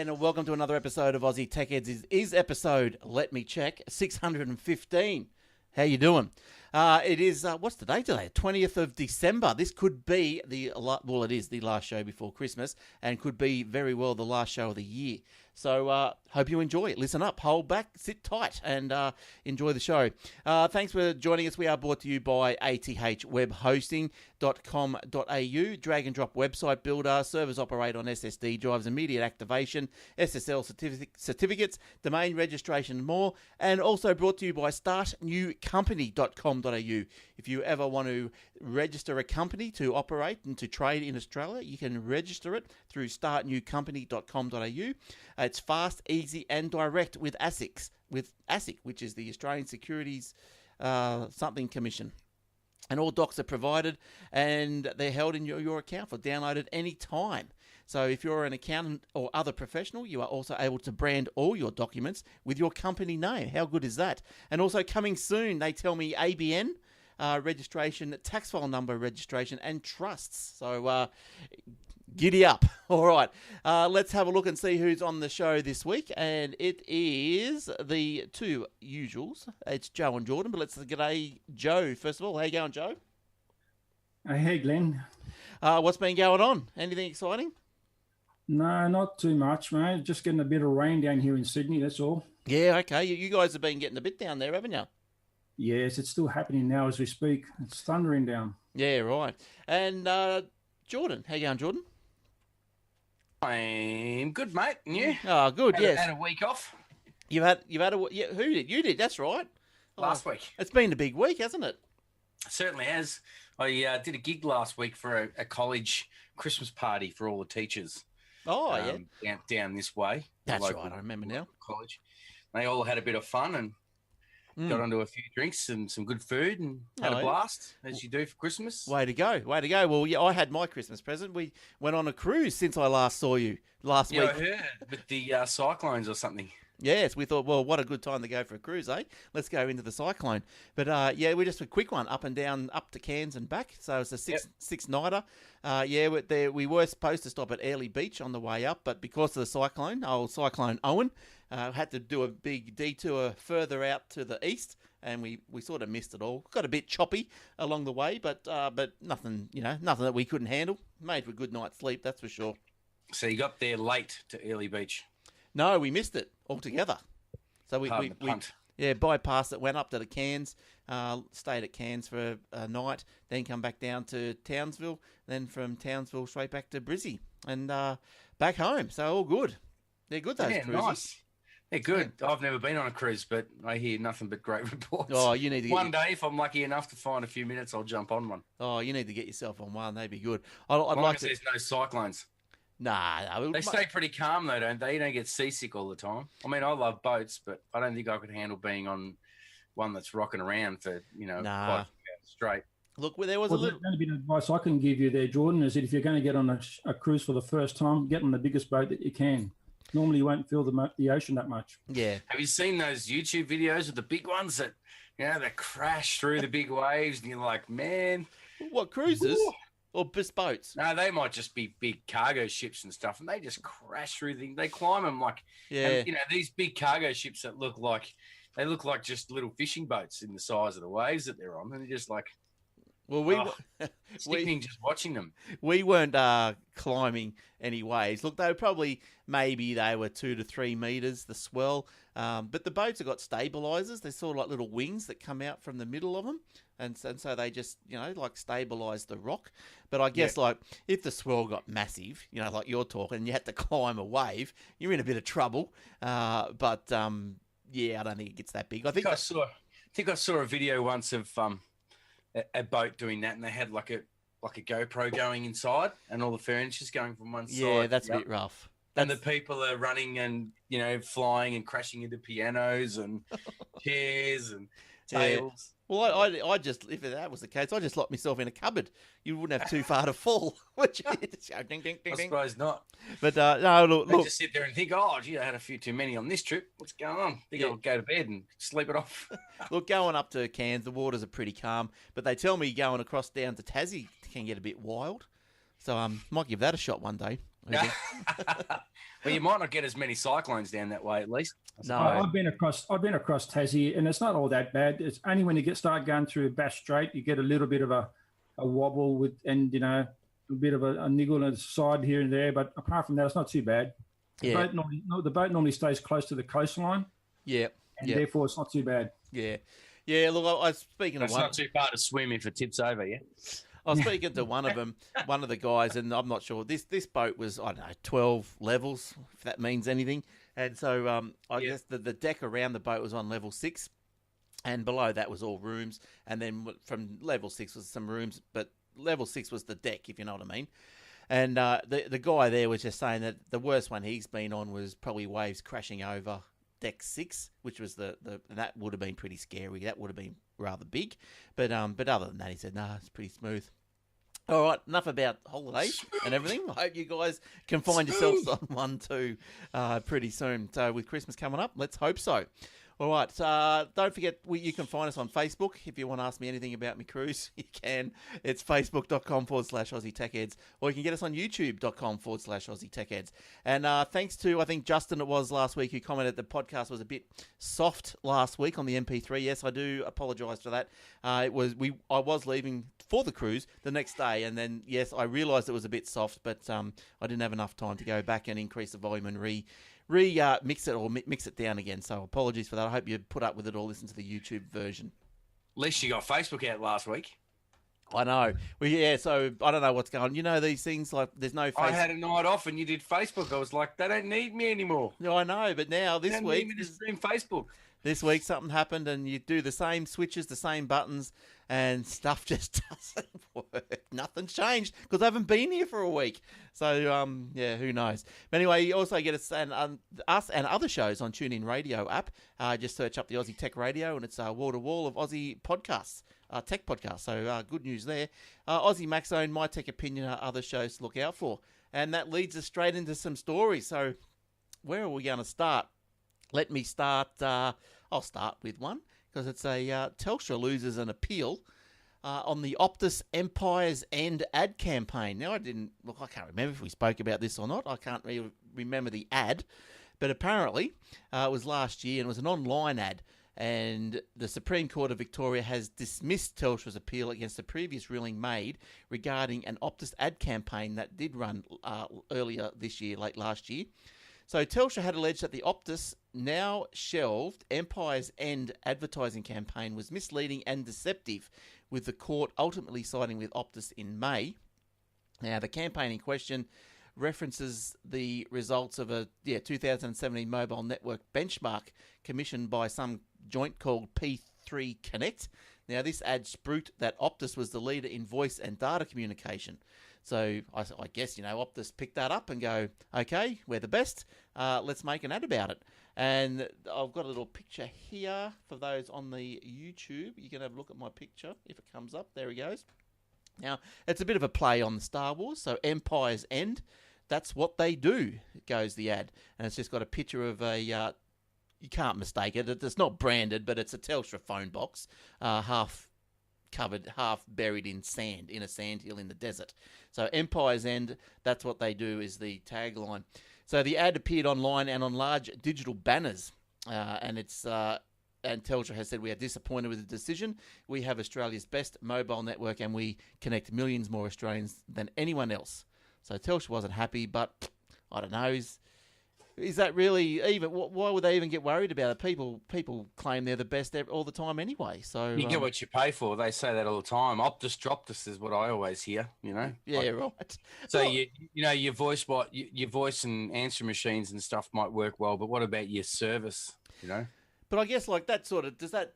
and welcome to another episode of Aussie Tech Heads. Is episode, let me check, 615. How you doing? It is, what's the date today? 20th of December. This could be it is the last show before Christmas and could be very well the last show of the year. So hope you enjoy it. Listen up, hold back, sit tight, and enjoy the show. Thanks for joining us. We are brought to you by athwebhosting.com.au, drag and drop website builder, servers operate on SSD drives, immediate activation, SSL certificates, domain registration and more, and also brought to you by startnewcompany.com.au. If you ever want to register a company to operate and to trade in Australia, you can register it through startnewcompany.com.au. It's fast, easy, and direct with ASIC, which is the Australian Securities something Commission. And all docs are provided, and they're held in your account for download at any time. So if you're an accountant or other professional, you are also able to brand all your documents with your company name. How good is that? And also coming soon, they tell me ABN registration, tax file number registration, and trusts. So giddy up. All right. Let's have a look and see who's on the show this week. And it is the two usuals. It's Joe and Jordan, but let's g'day Joe first of all. How you going, Joe? Hey, Glenn. What's been going on? Anything exciting? No, not too much, mate. Just getting a bit of rain down here in Sydney, that's all. Yeah, okay. You guys have been getting a bit down there, haven't you? Yes, it's still happening now as we speak. It's thundering down. Yeah, right. And Jordan, how you going, Jordan? I'm good, mate. And you? Oh, good. Yes. Had a week off. You've had a yeah. Who did? You did. That's right. Last week. It's been a big week, hasn't it? Certainly has. I did a gig last week for a college Christmas party for all the teachers. Oh, yeah. Down this way. That's right. I remember now. College. They all had a bit of fun and got onto a few drinks and some good food and had a blast, as you do for Christmas. Way to go. Way to go. Well, yeah, I had my Christmas present. We went on a cruise since I last saw you last week. I heard with the cyclones or something. Yes, we thought, well, what a good time to go for a cruise, eh? Let's go into the cyclone. But, yeah, we're just a quick one, up and down, up to Cairns and back. So it's a six-nighter. We were supposed to stop at Airlie Beach on the way up, but because of the cyclone, Cyclone Owen, had to do a big detour further out to the east, and we sort of missed it all. Got a bit choppy along the way, but nothing, nothing that we couldn't handle. Made for a good night's sleep, that's for sure. So you got there late to Airlie Beach? No, we missed it altogether. So we bypassed it, went up to the Cairns, stayed at Cairns for a night, then come back down to Townsville, then from Townsville straight back to Brizzy and back home. So all good. They're good, those cruises. Nice. They're good. I've never been on a cruise, but I hear nothing but great reports. Oh, you need to one day, if I'm lucky enough to find a few minutes, I'll jump on one. Oh, you need to get yourself on one. They'd be good. There's no cyclones. Nah. They stay pretty calm, though, don't they? You don't get seasick all the time. I mean, I love boats, but I don't think I could handle being on one that's rocking around for, quite straight. Look, there was the only bit of advice I can give you there, Jordan, is that if you're going to get on a cruise for the first time, get on the biggest boat that you can. Normally, you won't feel the ocean that much. Yeah. Have you seen those YouTube videos of the big ones that, they crash through the big waves, and you're like, man. What, cruises? Ooh. Or just boats? No, they might just be big cargo ships and stuff, and they just crash through things. They climb them like, and, these big cargo ships that look like just little fishing boats in the size of the waves that they're on, and they're just like, sickening just watching them. We weren't climbing any waves. Look, they were maybe 2 to 3 meters, the swell. But the boats have got stabilizers. They're sort of like little wings that come out from the middle of them. And so they just, stabilize the rock. But I guess, if the swell got massive, like you're talking, and you had to climb a wave, you're in a bit of trouble. I don't think it gets that big. I think I saw a video once of a boat doing that, and they had like a GoPro going inside, and all the furniture's going from one side. Yeah, that's a bit rough. And the people are running and flying and crashing into pianos and chairs and tables. Well, I just, if that was the case, I just locked myself in a cupboard. You wouldn't have too far to fall. Would you? Ding, ding, ding, I suppose not. But no, look. Just sit there and think, I had a few too many on this trip. What's going on? I think I'll go to bed and sleep it off. Look, going up to Cairns, the waters are pretty calm. But they tell me going across down to Tassie can get a bit wild. So might give that a shot one day. I think. Well, you might not get as many cyclones down that way, at least. No. I've been across Tassie, and it's not all that bad. It's only when you start going through Bass Strait, you get a little bit of a wobble and a bit of a niggle on the side here and there. But apart from that, it's not too bad. The boat normally stays close to the coastline. Yeah. And therefore it's not too bad. Yeah. Yeah, look, I was speaking It's of one. not too far to swim if it tips over, yeah? I was speaking to one of the guys, and I'm not sure. This boat was, 12 levels, if that means anything. And so I guess the deck around the boat was on level 6, and below that was all rooms. And then from level 6 was some rooms, but level 6 was the deck, if you know what I mean. And the guy there was just saying that the worst one he's been on was probably waves crashing over deck 6, which was that would have been pretty scary. That would have been rather big, but other than that, he said, "Nah, it's pretty smooth." All right, enough about holidays and everything. I hope you guys can find yourselves on one too pretty soon. So with Christmas coming up, let's hope so. All right, don't forget, you can find us on Facebook. If you want to ask me anything about my cruise, you can. It's facebook.com/Aussie Tech Heads, or you can get us on youtube.com/Aussie Tech Heads. And thanks to, I think, Justin, it was last week, who commented the podcast was a bit soft last week on the MP3. Yes, I do apologise for that. I was leaving for the cruise the next day, and then, yes, I realised it was a bit soft, but I didn't have enough time to go back and increase the volume and mix it or mix it down again. So apologies for that. I hope you put up with it or listen to the YouTube version. At least you got Facebook out last week. I know. Well, yeah, so I don't know what's going on. You know, these things, like, there's no Facebook. I had a night off and you did Facebook. I was like, they don't need me anymore. No, I know, but now this they week... need me to stream Facebook. This week something happened and you do the same switches, the same buttons, and stuff just doesn't work. Nothing's changed because I haven't been here for a week. So, who knows? But anyway, you also get us and other shows on TuneIn Radio app. Just search up the Aussie Tech Radio and it's wall-to-wall of Aussie podcasts, tech podcasts. So good news there. Aussie Mac Zone, My Tech Opinion are other shows to look out for. And that leads us straight into some stories. So where are we going to start? Let me start. I'll start with one because it's a Telstra loses an appeal on the Optus Empire's End ad campaign. Now, I can't remember if we spoke about this or not. I can't really remember the ad, but apparently it was last year and it was an online ad. And the Supreme Court of Victoria has dismissed Telstra's appeal against the previous ruling made regarding an Optus ad campaign that did run earlier this year, late last year. So Telstra had alleged that the Optus now shelved Empire's End advertising campaign was misleading and deceptive, with the court ultimately siding with Optus in May. Now, the campaign in question references the results of a 2017 mobile network benchmark commissioned by some joint called P3 Connect. Now, this ad spruiked that Optus was the leader in voice and data communication. So I guess, Optus picked that up and go, okay, we're the best. Let's make an ad about it. And I've got a little picture here for those on the YouTube. You can have a look at my picture if it comes up. There he goes. Now, it's a bit of a play on the Star Wars. So Empire's End, that's what they do, goes the ad. And it's just got a picture of a... you can't mistake it. It's not branded, but it's a Telstra phone box, half covered, half buried in sand, in a sandhill in the desert. So Empire's End, that's what they do, is the tagline. So the ad appeared online and on large digital banners, and Telstra has said, we are disappointed with the decision. We have Australia's best mobile network and we connect millions more Australians than anyone else. So Telstra wasn't happy, but I don't know, is that really even? Why would they even get worried about it? People claim they're the best all the time anyway. So you get what you pay for. They say that all the time. Optus dropped us is what I always hear. Yeah, right. So your voice and answer machines and stuff might work well, but what about your service? But I guess does that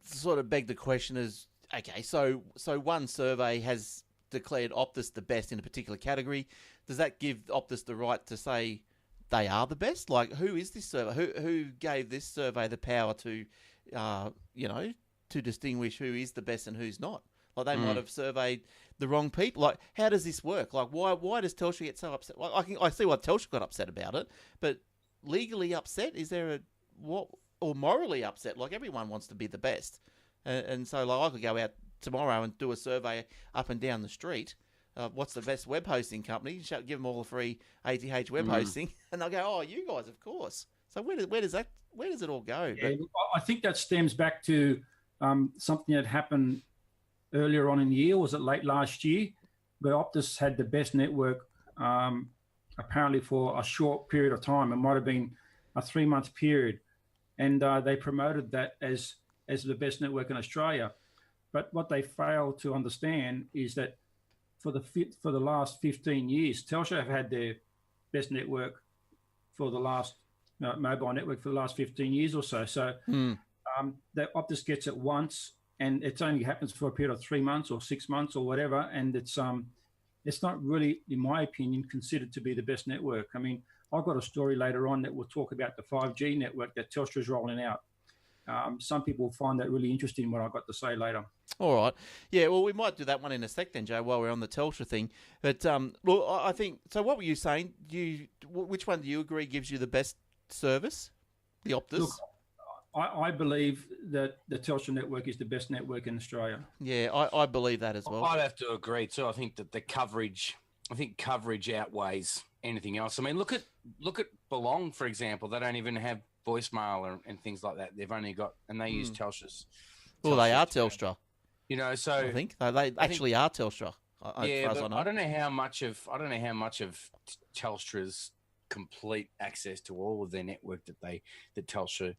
sort of beg the question? Is okay. So one survey has declared Optus the best in a particular category. Does that give Optus the right to say they are the best? Like, who is this survey? Who gave this survey the power to, to distinguish who is the best and who's not? Like, they might have surveyed the wrong people. Like, how does this work? Like, why does Telstra get so upset? Like, I see why Telstra got upset about it, but legally upset? Is there or morally upset? Like, everyone wants to be the best, and so like I could go out tomorrow and do a survey up and down the street what's the best web hosting company? Give them all a free ATH web hosting, and they'll go, oh, you guys, of course. So where does it all go? Yeah, I think that stems back to something that happened earlier on in the year. Was it late last year? But Optus had the best network apparently for a short period of time. It might have been a 3-month period, and they promoted that as the best network in Australia. But what they failed to understand is that for the last 15 years, Telstra have had their best network for the last mobile network for the last 15 years or so. So that Optus gets it once, and it only happens for a period of 3 months or 6 months or whatever, and it's not really, in my opinion, considered to be the best network. I mean, I've got a story later on that will talk about the 5G network that Telstra is rolling out. Some people find that really interesting, what I've got to say later. All right. Yeah, well, we might do that one in a sec then, Joe, while we're on the Telstra thing. But, well, I think, so what were you saying? Which one do you agree gives you the best service? The Optus? Look, I believe that the Telstra network is the best network in Australia. Yeah, I believe that as well. I'd have to agree too. I think that coverage outweighs anything else. I mean, look at Belong, for example. They don't even have voicemail and things like that. They've only got, and they use Telstra's. Well, they are Telstra. You know, so I think they actually are Telstra. Yeah, but I don't know how much of Telstra's complete access to all of their network that Telstra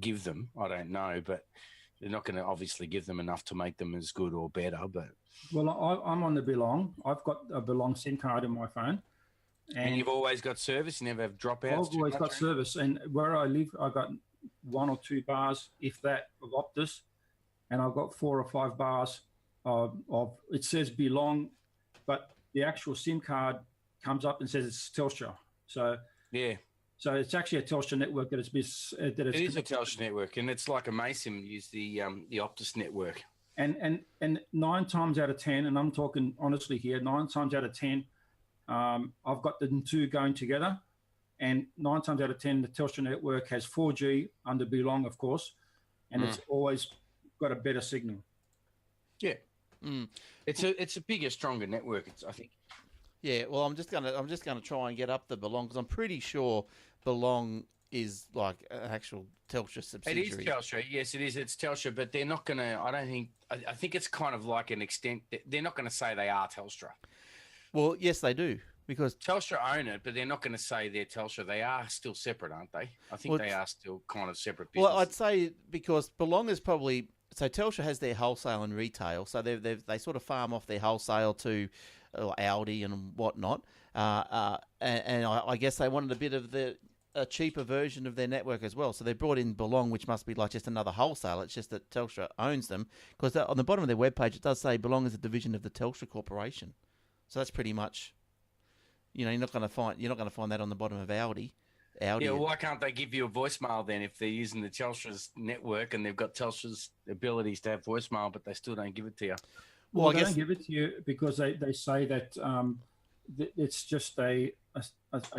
give them. I don't know, but they're not going to obviously give them enough to make them as good or better. But well, I'm on the Belong. I've got a Belong SIM card in my phone. And you've always got service. You never have dropouts. I've always got service, and where I live, I've got 1 or 2 bars, if that, of Optus, and I've got 4 or 5 bars of it says Belong, but the actual SIM card comes up and says it's Telstra. So yeah, so it's actually a Telstra network that it is a Telstra network, and it's like a Mason use the Optus network. And 9 times out of 10, and I'm talking honestly here, 9 times out of 10. I've got the two going together, and 9 times out of 10, the Telstra network has 4G under Belong, of course, and it's always got a better signal. Yeah, it's a bigger, stronger network. I think. Yeah, well, I'm just gonna try and get up the Belong, because I'm pretty sure Belong is like an actual Telstra subsidiary. It is Telstra, yes, it is. It's Telstra, but they're not gonna. I think it's kind of like an extent. They're not going to say they are Telstra. Well, yes, they do, because Telstra own it, but they're not going to say they're Telstra. They are still separate, aren't they? I think they are still kind of separate businesses. Well, I'd say because Belong is probably... So Telstra has their wholesale and retail, so they sort of farm off their wholesale to Audi and whatnot, and I guess they wanted a bit of a cheaper version of their network as well. So they brought in Belong, which must be like just another wholesale. It's just that Telstra owns them, because on the bottom of their webpage it does say Belong is a division of the Telstra Corporation. So that's pretty much, you're not going to find that on the bottom of Audi. Yeah, well, why can't they give you a voicemail then if they're using the Telstra's network and they've got Telstra's abilities to have voicemail, but they still don't give it to you? Well, I guess they don't give it to you because they say that it's just a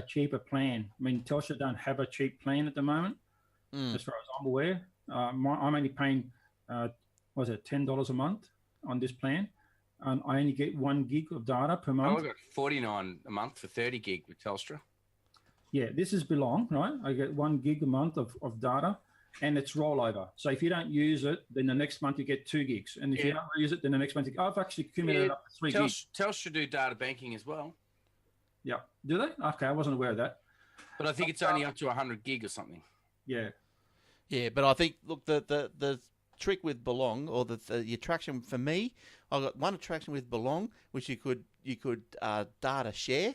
cheaper plan. I mean, Telstra don't have a cheap plan at the moment, as far as I'm aware. I'm only paying, $10 a month on this plan. I only get 1 gig of data per month. I've got $49 a month for 30 gig with Telstra. Yeah, this is Belong, right? I get 1 gig a month of data, and it's rollover. So if you don't use it, then the next month you get 2 gigs. And if you don't use it, then the next month I've actually accumulated up to 3 gigs. Telstra do data banking as well. Yeah. Do they? Okay, I wasn't aware of that. But I think it's only up to 100 gig or something. Yeah. Yeah, but I think, look, the trick with Belong, or the attraction for me, I got one attraction with Belong, which you could data share,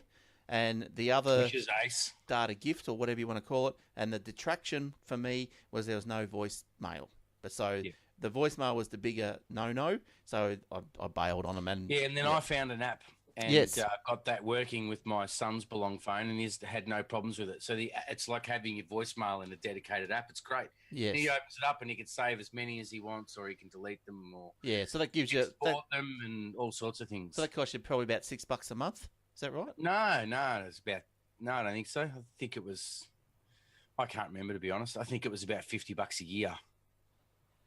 and the other, which is ace, data gift, or whatever you want to call it. And the detraction for me was there was no voicemail. But the voicemail was the bigger no. So I bailed on them. And then I found an app. And got that working with my son's Belong phone, and he's had no problems with it. So it's like having your voicemail in a dedicated app. It's great. Yes. And he opens it up and he can save as many as he wants, or he can delete them, or so that gives you export them and all sorts of things. So that costs you probably about $6 a month. Is that right? No, it's about I don't think so. I think it was. I can't remember, to be honest. I think it was about $50 a year.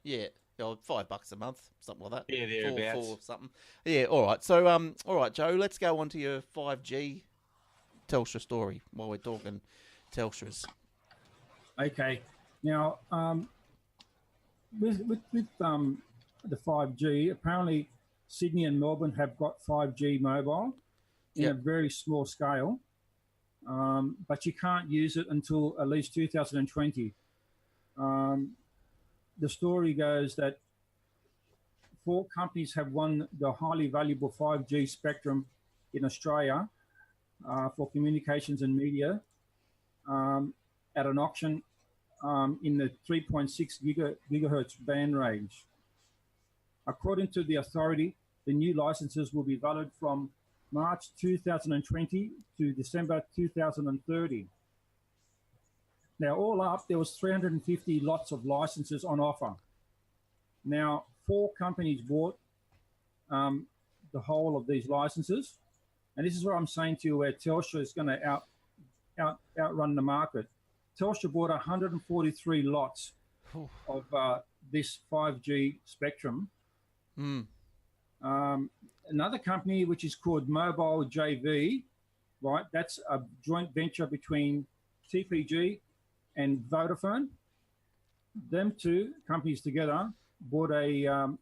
Yeah. $5 a month, something like that. Yeah, thereabouts. Four something. Yeah, all right. So, all right, Joe, let's go on to your 5G Telstra story while we're talking Telstras. Okay. Now, with the 5G, apparently Sydney and Melbourne have got 5G mobile in a very small scale, but you can't use it until at least 2020. The story goes that 4 companies have won the highly valuable 5G spectrum in Australia for communications and media at an auction in the 3.6 gigahertz band range. According to the authority, the new licenses will be valid from March 2020 to December 2030. Now, all up, there was 350 lots of licenses on offer. Now, 4 companies bought the whole of these licenses. And this is what I'm saying to you, where Telstra is going to outrun the market. Telstra bought 143 lots of this 5G spectrum. Another company, which is called Mobile JV, right? That's a joint venture between TPG and Vodafone. Them 2 companies together bought a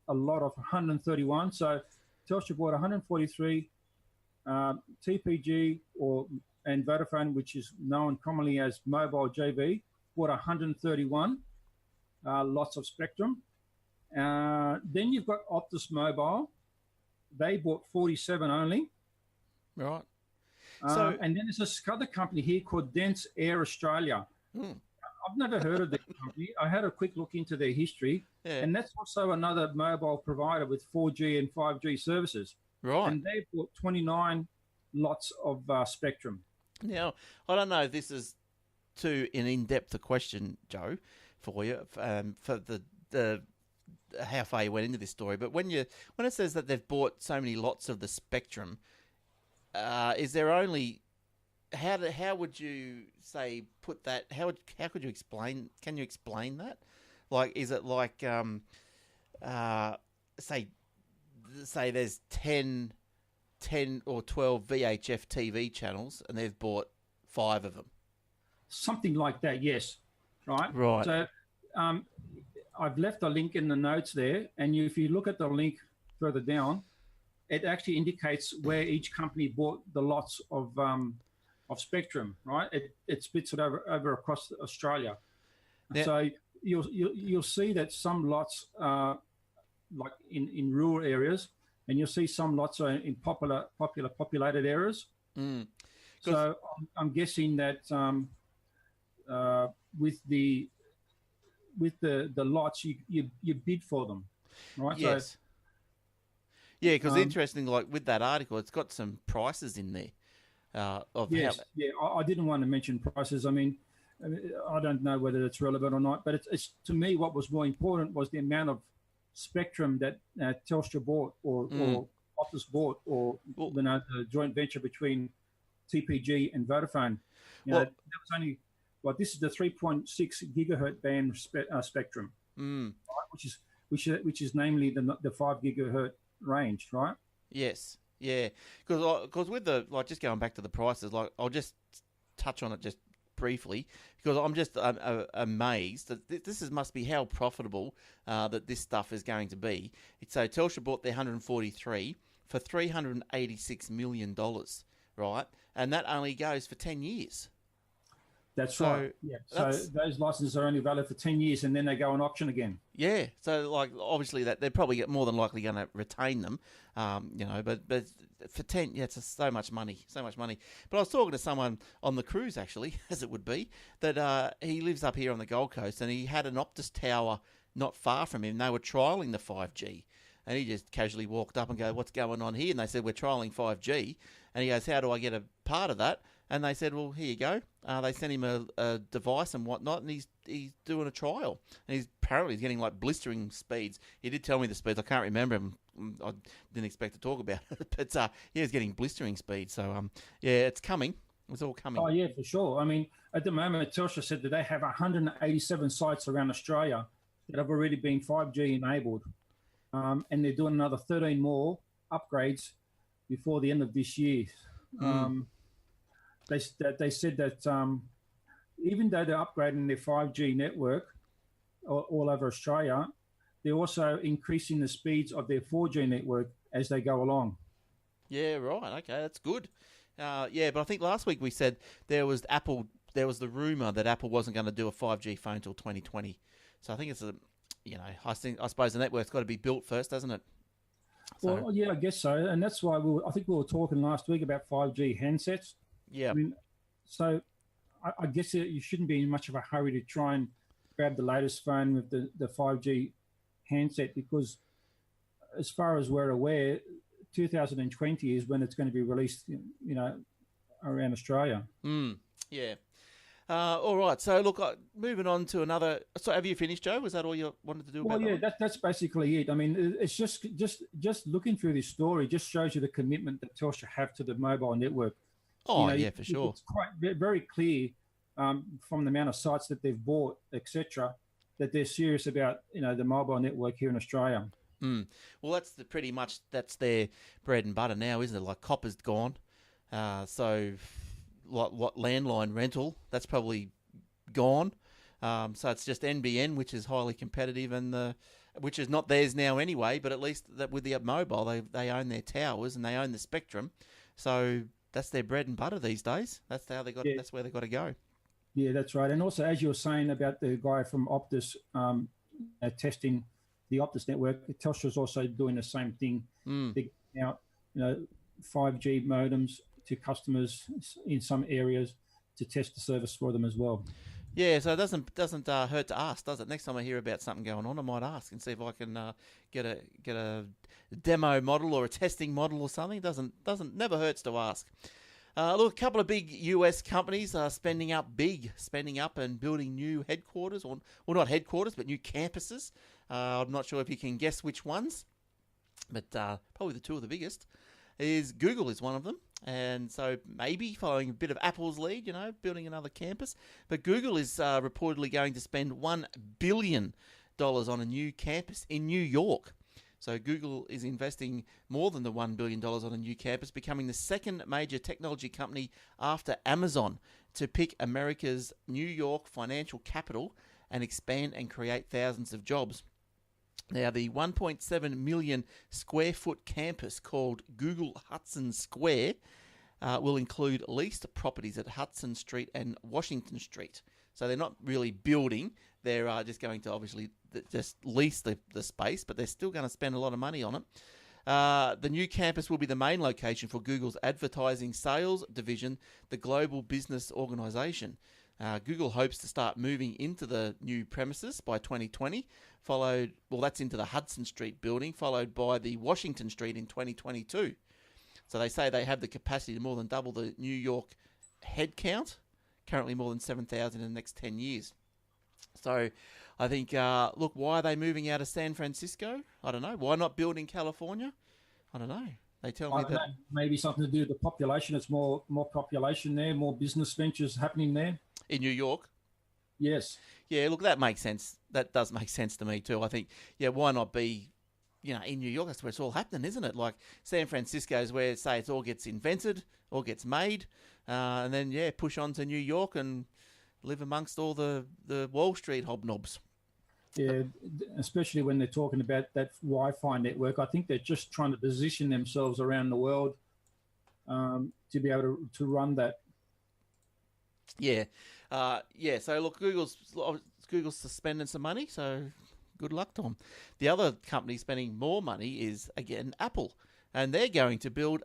lot of 131. So Telstra bought 143. TPG and Vodafone, which is known commonly as Mobile JV, bought 131 lots of spectrum. Then you've got Optus Mobile. They bought 47 only. Right. And then there's this other company here called Dense Air Australia. I've never heard of the company. I had a quick look into their history, and that's also another mobile provider with 4G and 5G services. Right. And they bought 29 lots of spectrum. Now, I don't know if this is too in-depth a question, Joe, for you, for the how far you went into this story. But when it says that they've bought so many lots of the spectrum, is there only how would you say put that? How could you explain? Can you explain that? Like, is it like say there's 10 or 12 VHF TV channels and they've bought 5 of them? Something like that, yes. Right. So I've left a link in the notes there, and if you look at the link further down, it actually indicates where each company bought the lots of spectrum. Right. It splits it over across Australia. Yeah. So you'll see that some lots like in rural areas, and you'll see some lots are in populated areas. So I'm guessing that with the lots, you bid for them, right? Yes. Yeah, because interesting, like with that article, it's got some prices in there. I didn't want to mention prices. I mean, I don't know whether it's relevant or not, but it's to me what was more important was the amount of spectrum that Telstra bought or Optus bought, or the joint venture between TPG and Vodafone. That was only this is the 3.6 gigahertz band spectrum, right? which is namely the 5 gigahertz range, right? Yes, yeah. Because with the just going back to the prices, I'll just touch on it just briefly, because I'm just amazed that this must be how profitable that this stuff is going to be. So Telstra bought their 143 for $386 million, right? And that only goes for 10 years. That's right. Yeah. So those licenses are only valid for 10 years, and then they go on auction again. Yeah. So obviously that they're probably more than likely going to retain them, but for 10, it's so much money. But I was talking to someone on the cruise, actually, as it would be, that he lives up here on the Gold Coast, and he had an Optus tower not far from him. They were trialling the 5G, and he just casually walked up and go, "What's going on here?" And they said, "We're trialling 5G." And he goes, "How do I get a part of that?" And they said, "Well, here you go." They sent him a device and whatnot, and he's doing a trial. And he's apparently getting like blistering speeds. He did tell me the speeds. I can't remember them. I didn't expect to talk about it, but he's getting blistering speeds. So it's coming. It's all coming. Oh yeah, for sure. I mean, at the moment, Telstra said that they have 187 sites around Australia that have already been 5G enabled, and they're doing another 13 more upgrades before the end of this year. They said that even though they're upgrading their 5G network all over Australia, they're also increasing the speeds of their 4G network as they go along. Yeah, right. Okay, that's good. But I think last week we said there was the rumour that Apple wasn't going to do a 5G phone till 2020. So I think it's I suppose the network's got to be built first, doesn't it? So, well, yeah, I guess so. And that's why I think we were talking last week about 5G handsets. Yeah. I mean, so I guess you shouldn't be in much of a hurry to try and grab the latest phone with the 5G handset, because as far as we're aware, 2020 is when it's going to be released, around Australia. Yeah. All right. So, look, moving on to another. So, have you finished, Joe? Was that all you wanted to do about that? Yeah, that's basically it. I mean, it's just looking through this story just shows you the commitment that Telstra have to the mobile network. Oh, for sure. It's quite very clear from the amount of sites that they've bought, etc., that they're serious about the mobile network here in Australia. Well, that's their bread and butter now, isn't it? Like copper's gone, so what landline rental, that's probably gone. So it's just NBN, which is highly competitive, and which is not theirs now anyway. But at least that with the mobile, they own their towers and they own the spectrum, so that's their bread and butter these days. That's how they got. Yeah. That's where they got to go. Yeah, that's right. And also, as you were saying about the guy from Optus testing the Optus network, Telstra's also doing the same thing. They're giving out 5G modems to customers in some areas to test the service for them as well. Yeah, so it doesn't hurt to ask, does it? Next time I hear about something going on, I might ask and see if I can get a demo model or a testing model or something. Never hurts to ask. Look, a couple of big US companies are spending up and building new headquarters, or well, not headquarters, but new campuses. I'm not sure if you can guess which ones, but probably the two of the biggest. Google is one of them, and so maybe following a bit of Apple's lead, building another campus. But Google is reportedly going to spend $1 billion on a new campus in New York. So Google is investing more than the $1 billion on a new campus, becoming the second major technology company after Amazon to pick America's New York financial capital and expand and create thousands of jobs. Now, the 1.7 million square foot campus called Google Hudson Square will include leased properties at Hudson Street and Washington Street. So they're not really building. They're just going to obviously just lease the space, but they're still going to spend a lot of money on it. The new campus will be the main location for Google's advertising sales division, the Global Business Organization. Google hopes to start moving into the new premises by 2020, that's into the Hudson Street building, followed by the Washington Street in 2022. So they say they have the capacity to more than double the New York head count, currently more than 7,000 in the next 10 years. So I think, why are they moving out of San Francisco? I don't know. Why not build in California? I don't know. They tell me that maybe something to do with the population. It's more population there, more business ventures happening there. In New York? Yes. Yeah, look, that makes sense. That does make sense to me too. I think, why not be, in New York? That's where it's all happening, isn't it? Like San Francisco is where, say, it all gets invented, all gets made, and then, push on to New York and live amongst all the Wall Street hobnobs. Yeah, especially when they're talking about that Wi-Fi network. I think they're just trying to position themselves around the world to be able to run that. Yeah. So look, Google's spending some money, so good luck to them. The other company spending more money is, again, Apple, and they're going to build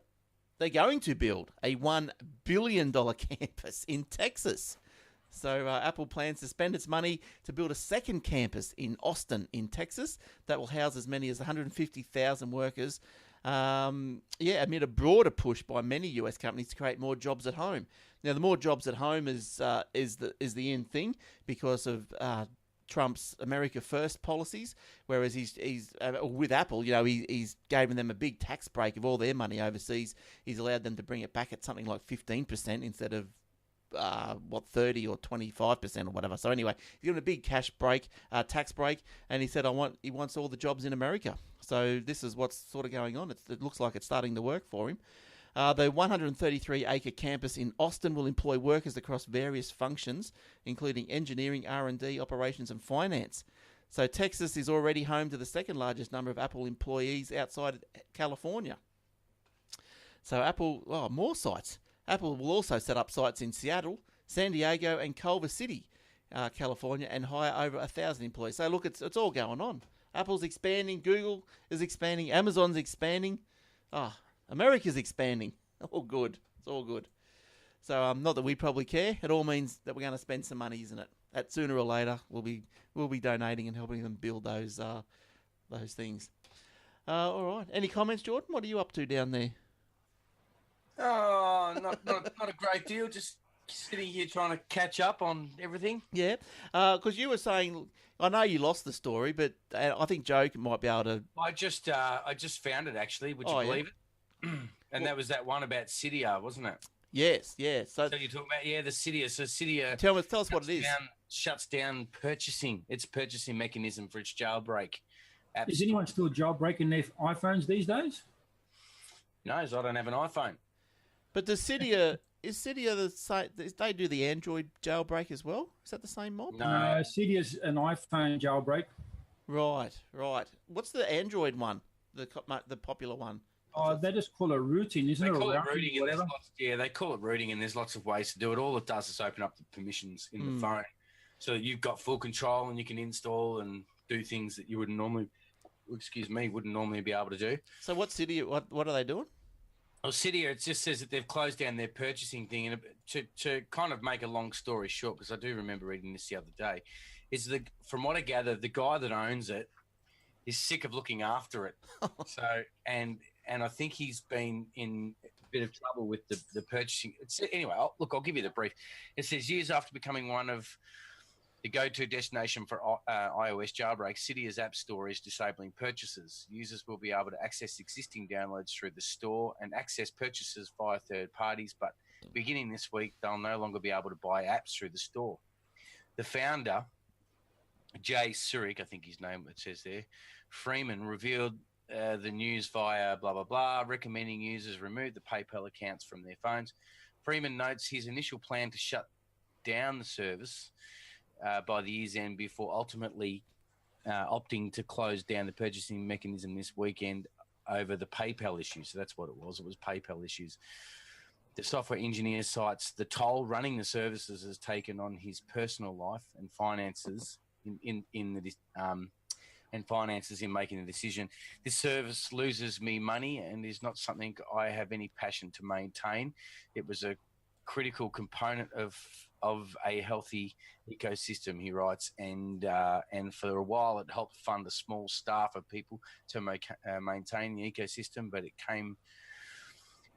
a $1 billion campus in Texas. So Apple plans to spend its money to build a second campus in Austin, in Texas, that will house as many as 150,000 workers. Amid a broader push by many US companies to create more jobs at home. Now, the more jobs at home is the in thing because of Trump's America First policies. Whereas he's with Apple, he's given them a big tax break of all their money overseas. He's allowed them to bring it back at something like 15% instead of 30 or 25% or whatever. So anyway, he's given a big tax break, and he said he wants all the jobs in America. So this is what's sort of going on. It looks like it's starting to work for him. The 133-acre campus in Austin will employ workers across various functions, including engineering, R&D, operations, and finance. So Texas is already home to the second largest number of Apple employees outside California. So more sites. Apple will also set up sites in Seattle, San Diego, and Culver City, California, and hire over 1,000 employees. So look, it's all going on. Apple's expanding, Google is expanding, Amazon's expanding. America's expanding. All good. It's all good. So not that we probably care. It all means that we're going to spend some money, isn't it? That sooner or later we'll be donating and helping them build those things. All right. Any comments, Jordan? What are you up to down there? Oh, not a great deal. Just sitting here trying to catch up on everything. Yeah, because you were saying, I know you lost the story, but I think Joe might be able to. I just found it actually. Would you believe it? And that was that one about Cydia, wasn't it? Yes. So you're talking about the Cydia. So Cydia. Tell us what it is. Shuts down purchasing. Its purchasing mechanism for its jailbreak. Is anyone still jailbreaking their iPhones these days? No, I don't have an iPhone. But does Cydia is Cydia the same? They do the Android jailbreak as well? Is that the same mob? No, Cydia's an iPhone jailbreak. Right. What's the Android one? The popular one? They just call it routing, isn't it? They call it routing, and they call it routing, and there's lots of ways to do it. All it does is open up the permissions in the phone, so that you've got full control and you can install and do things that you wouldn't normally be able to do. So what's Cydia? What are they doing? Well, Cydia, it just says that they've closed down their purchasing thing, and to kind of make a long story short, because I do remember reading this the other day, is from what I gather, the guy that owns it is sick of looking after it. So and I think he's been in a bit of trouble with the purchasing. Anyway, I'll give you the brief. It says, years after becoming one of the go-to destination for iOS jailbreak, Cydia's app store is disabling purchases. Users will be able to access existing downloads through the store and access purchases via third parties, but beginning this week, they'll no longer be able to buy apps through the store. The founder, Jay Surik, I think his name it says there, Freeman, revealed the news via blah, blah, blah, recommending users remove the PayPal accounts from their phones. Freeman notes his initial plan to shut down the service by the year's end before ultimately opting to close down the purchasing mechanism this weekend over the PayPal issue. So that's what it was. It was PayPal issues. The software engineer cites the toll running the services has taken on his personal life and finances in making the decision. This service loses me money and is not something I have any passion to maintain. It was a critical component of a healthy ecosystem, he writes, and for a while it helped fund a small staff of people to maintain the ecosystem, but it came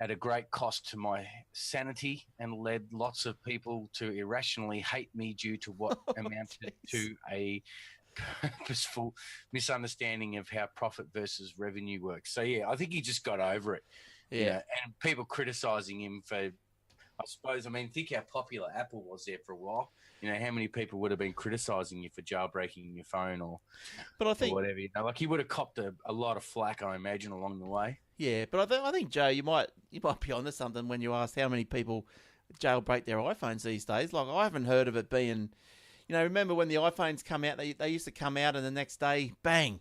at a great cost to my sanity and led lots of people to irrationally hate me due to what amounted to a purposeful misunderstanding of how profit versus revenue works. So I think he just got over it. And people criticizing him for, I suppose, think how popular Apple was there for a while. How many people would have been criticizing you for jailbreaking your phone or whatever. He would have copped a lot of flack, I imagine, along the way. Yeah, but I think Joe, you might be onto something when you ask how many people jailbreak their iPhones these days. Like, I haven't heard of it being, remember when the iPhones come out, they used to come out and the next day, bang,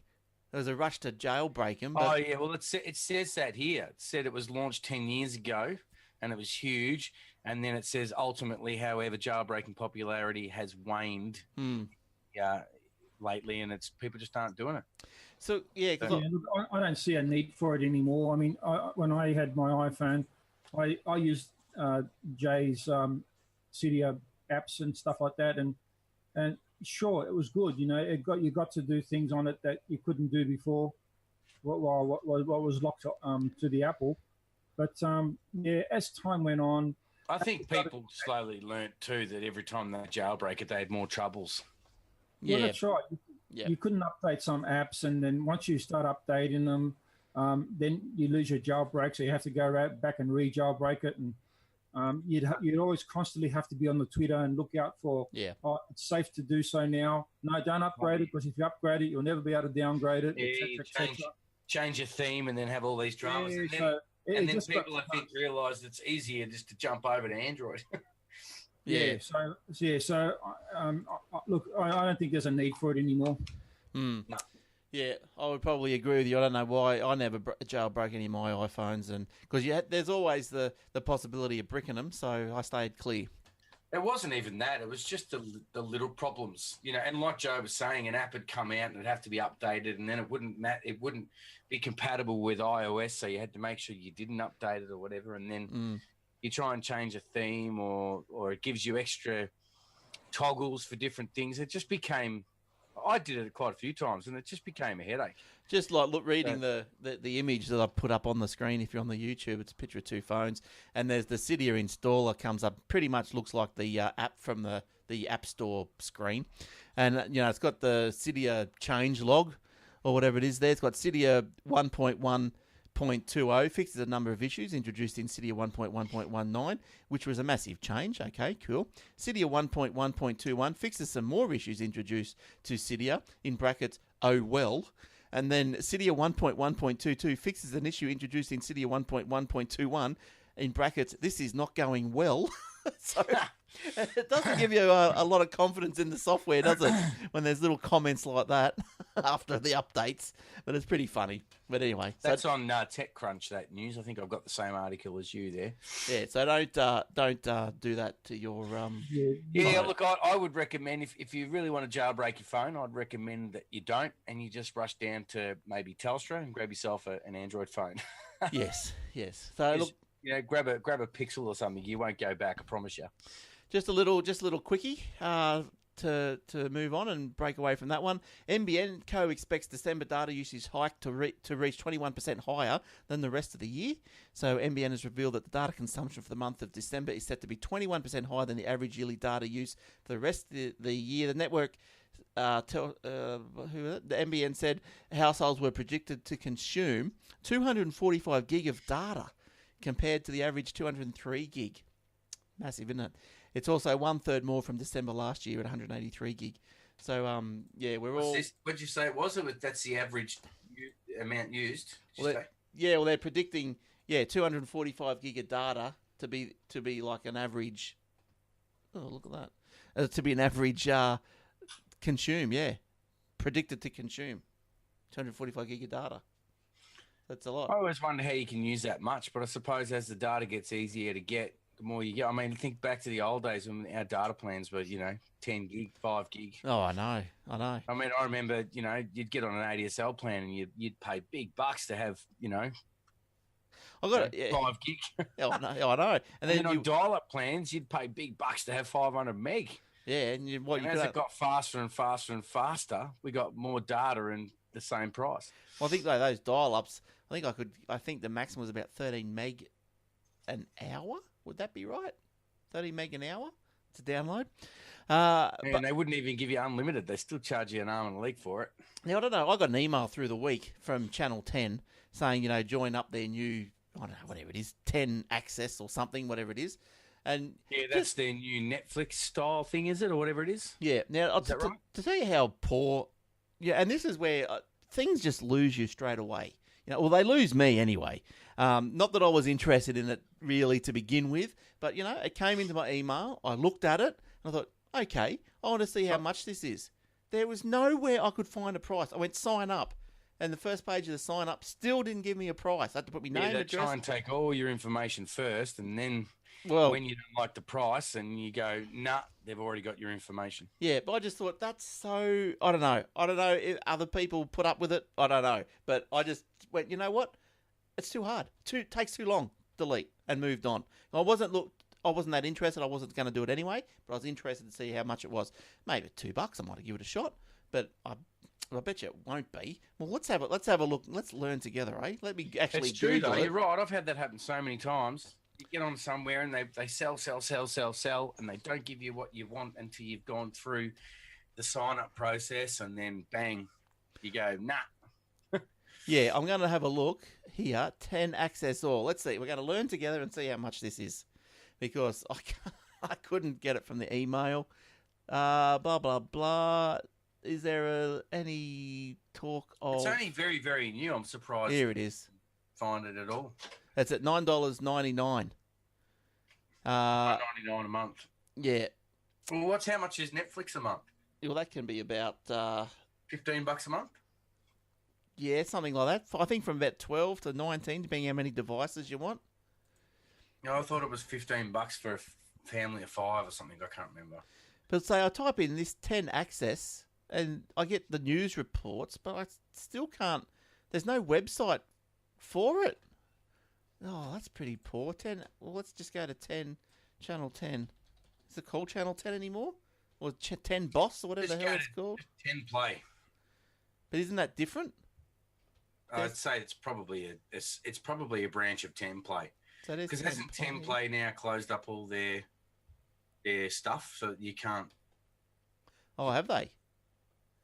there was a rush to jailbreak them. Well, it says that here. It said it was launched 10 years ago and it was huge. And then it says ultimately, however, jailbreaking popularity has waned lately, and people just aren't doing it. So look, I don't see a need for it anymore. When I had my iPhone, I used Jay's Cydia apps and stuff like that, and sure, it was good. You got to do things on it that you couldn't do before. What was locked to the Apple, but as time went on, I think people slowly learnt too that every time they jailbreak it, they had more troubles. Well, that's right. You couldn't update some apps, and then once you start updating them, then you lose your jailbreak, so you have to go back and re-jailbreak it, and You'd always constantly have to be on the Twitter and look out for, it's safe to do so now. No, don't upgrade it, because if you upgrade it, you'll never be able to downgrade it, etc. Change your theme and then have all these dramas. Yeah, and then people, I think, realise it's easier just to jump over to Android. So look, I don't think there's a need for it anymore. No. Yeah, I would probably agree with you. I don't know why I never jailbroke any of my iPhones, and because there's always the possibility of bricking them, so I stayed clear. It wasn't even that. It was just the little problems, and like Joe was saying, an app had come out and it'd have to be updated, and then it wouldn't be compatible with iOS, so you had to make sure you didn't update it or whatever, and then you try and change a theme or it gives you extra toggles for different things. It just became... I did it quite a few times, and it just became a headache. Just like reading the image that I put up on the screen. If you're on the YouTube, it's a picture of two phones, and there's the Cydia installer comes up. Pretty much looks like the app from the App Store screen, and it's got the Cydia change log or whatever it is. There, it's got Cydia 1.1.20 fixes a number of issues introduced in Cydia 1.1.19, which was a massive change. Okay, cool. Cydia 1.1.21 fixes some more issues introduced to Cydia, in brackets, oh well. And then Cydia 1.1.22 fixes an issue introduced in Cydia 1.1.21, in brackets, this is not going well. So it doesn't give you a lot of confidence in the software, does it? When there's little comments like that after the updates. But it's pretty funny. But anyway. That's on TechCrunch, that news. I think I've got the same article as you there. Yeah, so don't do that to your... Look, I would recommend, if you really want to jailbreak your phone, I'd recommend that you don't, and you just rush down to maybe Telstra and grab yourself an Android phone. Yes. So look... grab a Pixel or something. You won't go back, I promise you. Just a little quickie to move on and break away from that one. NBN Co expects December data usage hike to reach 21% higher than the rest of the year. So NBN has revealed that the data consumption for the month of December is set to be 21% higher than the average yearly data use for the rest of the year. The network, the NBN said households were predicted to consume 245 gig of data compared to the average 203 gig. Massive, isn't it? It's also 1/3 more from December last year at 183 gig. So, we're all... What'd you say it was? That's the average amount used? They're predicting, 245 gig of data to be like an average... Oh, look at that. To be an average consume, predicted to consume 245 gig of data. That's a lot. I always wonder how you can use that much, but I suppose as the data gets easier to get, the more you get. I mean, think back to the old days when our data plans were, 10 gig, 5 gig. Oh, I know. I mean, I remember, you'd get on an ADSL plan and you'd pay big bucks to have, I got 5 gig. I know. And then on dial-up plans, you'd pay big bucks to have 500 meg. Yeah, and as it got faster and faster and faster, we got more data and the same price. Well, I think those dial-ups, I think the maximum was about 13 meg an hour. Would that be right? 30 meg an hour to download. But they wouldn't even give you unlimited. They still charge you an arm and a leg for it. Now, I don't know. I got an email through the week from Channel 10 saying, join up their new, I don't know, whatever it is, 10 access or something, whatever it is. And that's their new Netflix style thing, is it, or whatever it is? Yeah. Now, to tell you how poor, and this is where things just lose you straight away. They lose me anyway. Not that I was interested in it really to begin with, but, it came into my email. I looked at it and I thought, okay, I want to see how much this is. There was nowhere I could find a price. I went sign up, and the first page of the sign up still didn't give me a price. I had to put my name, address. Try and take all your information first, and then when you don't like the price and you go, nah, they've already got your information. Yeah, but I just thought that's so, I don't know if other people put up with it. I don't know. But I just went, you know what? It's too hard. It takes too long. Delete and moved on. I wasn't that interested. I wasn't going to do it anyway, but I was interested to see how much it was. Maybe $2. I might give it a shot, but I bet you it won't be. Well, let's have a look. Let's learn together, eh? Let me actually It's true, Google though. it. You're right. I've had that happen so many times. You get on somewhere and they sell, and they don't give you what you want until you've gone through the sign-up process, and then bang, you go, nah. Yeah, I'm going to have a look here. 10 access all. Let's see. We're going to learn together and see how much this is. because I couldn't get it from the email. Blah, blah, blah. Is there any talk of... It's only very, very new. I'm surprised. Here it is. Find it at all. It's at $9.99. $9.99 a month. Yeah. Well, how much is Netflix a month? Well, that can be about... $15 a month? Yeah, something like that. I think from about 12 to 19, depending how many devices you want. No, I thought it was $15 for a family of 5 or something. I can't remember. But say I type in this 10 access and I get the news reports, but I still can't. There's no website for it. Oh, that's pretty poor. 10. Well, let's just go to 10, channel 10. Is it called channel 10 anymore? Or 10 boss or whatever the hell it's called? 10 play. But isn't that different? I'd say it's probably a branch of 10 play. So because hasn't 10 play now closed up all their stuff, so you can't. Oh, have they?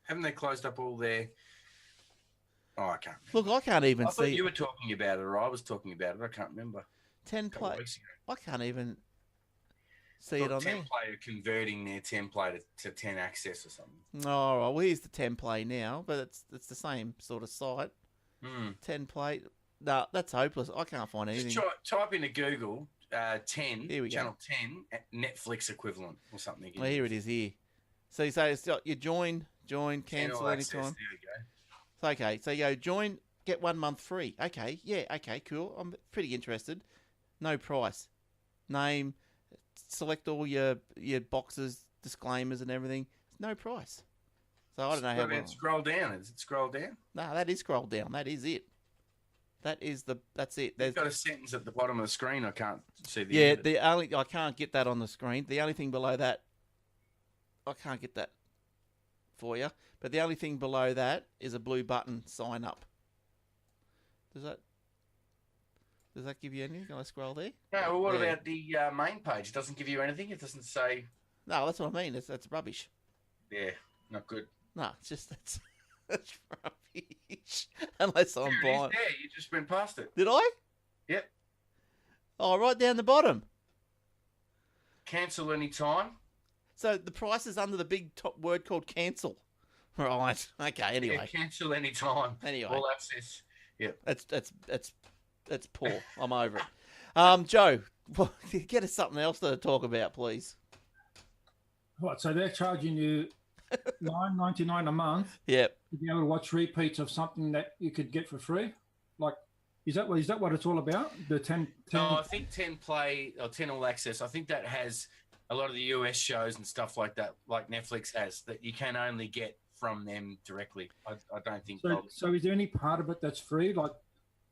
Haven't they closed up all their? Oh, I can't remember. Look, I can't even I see. thought you were talking about it, or I was talking about it. I can't remember. 10 play. I can't even see it on 10 there. play are converting their 10 play to 10 access or something. Oh, right. Well, here's the 10 play now, but it's the same sort of site. 10 play. No, that's hopeless. I can't find anything. Just type into Google 10, here we channel 10, Netflix equivalent or something. Well, here it is here. So you say it's got you join, cancel anytime. There we go. So, okay, so you go join, get 1 month free. Okay, yeah, okay, cool. I'm pretty interested. No price. Name, select all your boxes, disclaimers and everything. No price. So I don't know how long. Scroll down. Is it scroll down? No, that is scroll down. That is it. That's it. There's got a sentence at the bottom of the screen. I can't see the yeah. end I can't get that on the screen. The only thing below that, I can't get that for you. But the only thing below that is a blue button. Sign up. Does that give you anything? Can I scroll there? No. Well, what about the main page? It doesn't give you anything. It doesn't say. No, that's what I mean. That's rubbish. Yeah, not good. No, it's just that's rubbish. Unless I'm blind. Yeah, you just went past it. Did I? Yep. Oh, right down the bottom. Cancel any time. So the price is under the big top word called cancel. Right. Okay. Anyway. Yeah, cancel any time. Anyway. All access. Yep. That's poor. I'm over it. Joe, get us something else to talk about, please. What? So they're charging you $9.99 a month. Yep. To be able to watch repeats of something that you could get for free. Like, is that what it's all about? The 10. No, I think 10 play or 10 all access. I think that has a lot of the US shows and stuff like that, like Netflix has, that you can only get from them directly. I don't think. So is there any part of it that's free? Like,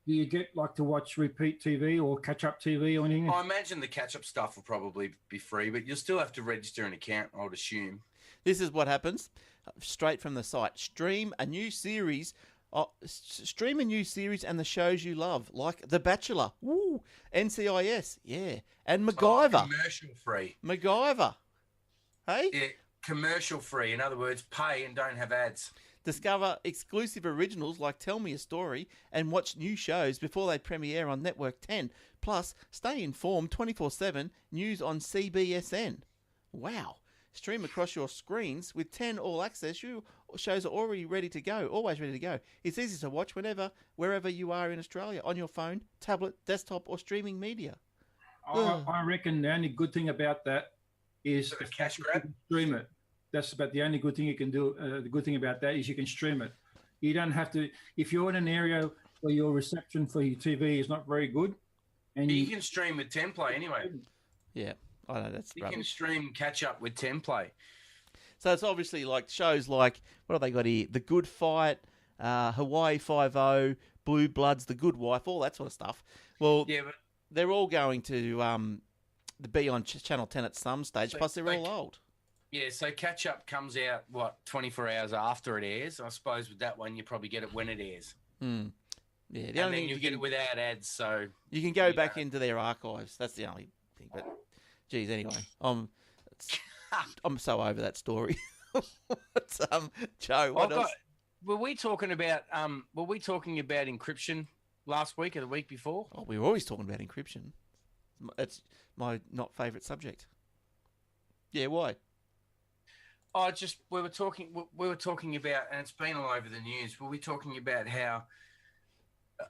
do you get like to watch repeat TV or catch up TV or anything? I imagine the catch up stuff will probably be free, but you'll still have to register an account, I would assume. This is what happens straight from the site. Stream a new series and the shows you love, like The Bachelor, woo, NCIS, yeah, and MacGyver. Commercial free. MacGyver, hey? Yeah, commercial free. In other words, pay and don't have ads. Discover exclusive originals like Tell Me a Story and watch new shows before they premiere on Network 10. Plus, stay informed 24/7 news on CBSN. Wow. Stream across your screens with 10 all access. Your shows are already ready to go, always ready to go. It's easy to watch wherever you are in Australia, on your phone, tablet, desktop, or streaming media. I reckon the only good thing about that is the cash grab. Stream it. That's about the only good thing you can do. The good thing about that is you can stream it. You don't have to. If you're in an area where your reception for your TV is not very good, and you can stream with 10 play anyway. Yeah. I know that's you rubbish. can stream catch up with 10 play. So it's obviously like shows like, what have they got here? The Good Fight, Hawaii 5-0, Blue Bloods, The Good Wife, all that sort of stuff. Well, yeah, but they're all going to be on Channel 10 at some stage, plus they're all old. Yeah, so catch up comes out, 24 hours after it airs? I suppose with that one, you probably get it when it airs. Yeah, and then you get it without ads, so... You can go back into their archives. That's the only thing, but... Geez, anyway, I'm so over that story. Joe, what else? Were we talking about encryption last week or the week before? Oh, we were always talking about encryption. it's my not favourite subject. Yeah, why? Oh, just we were talking about, and it's been all over the news. We were talking about how,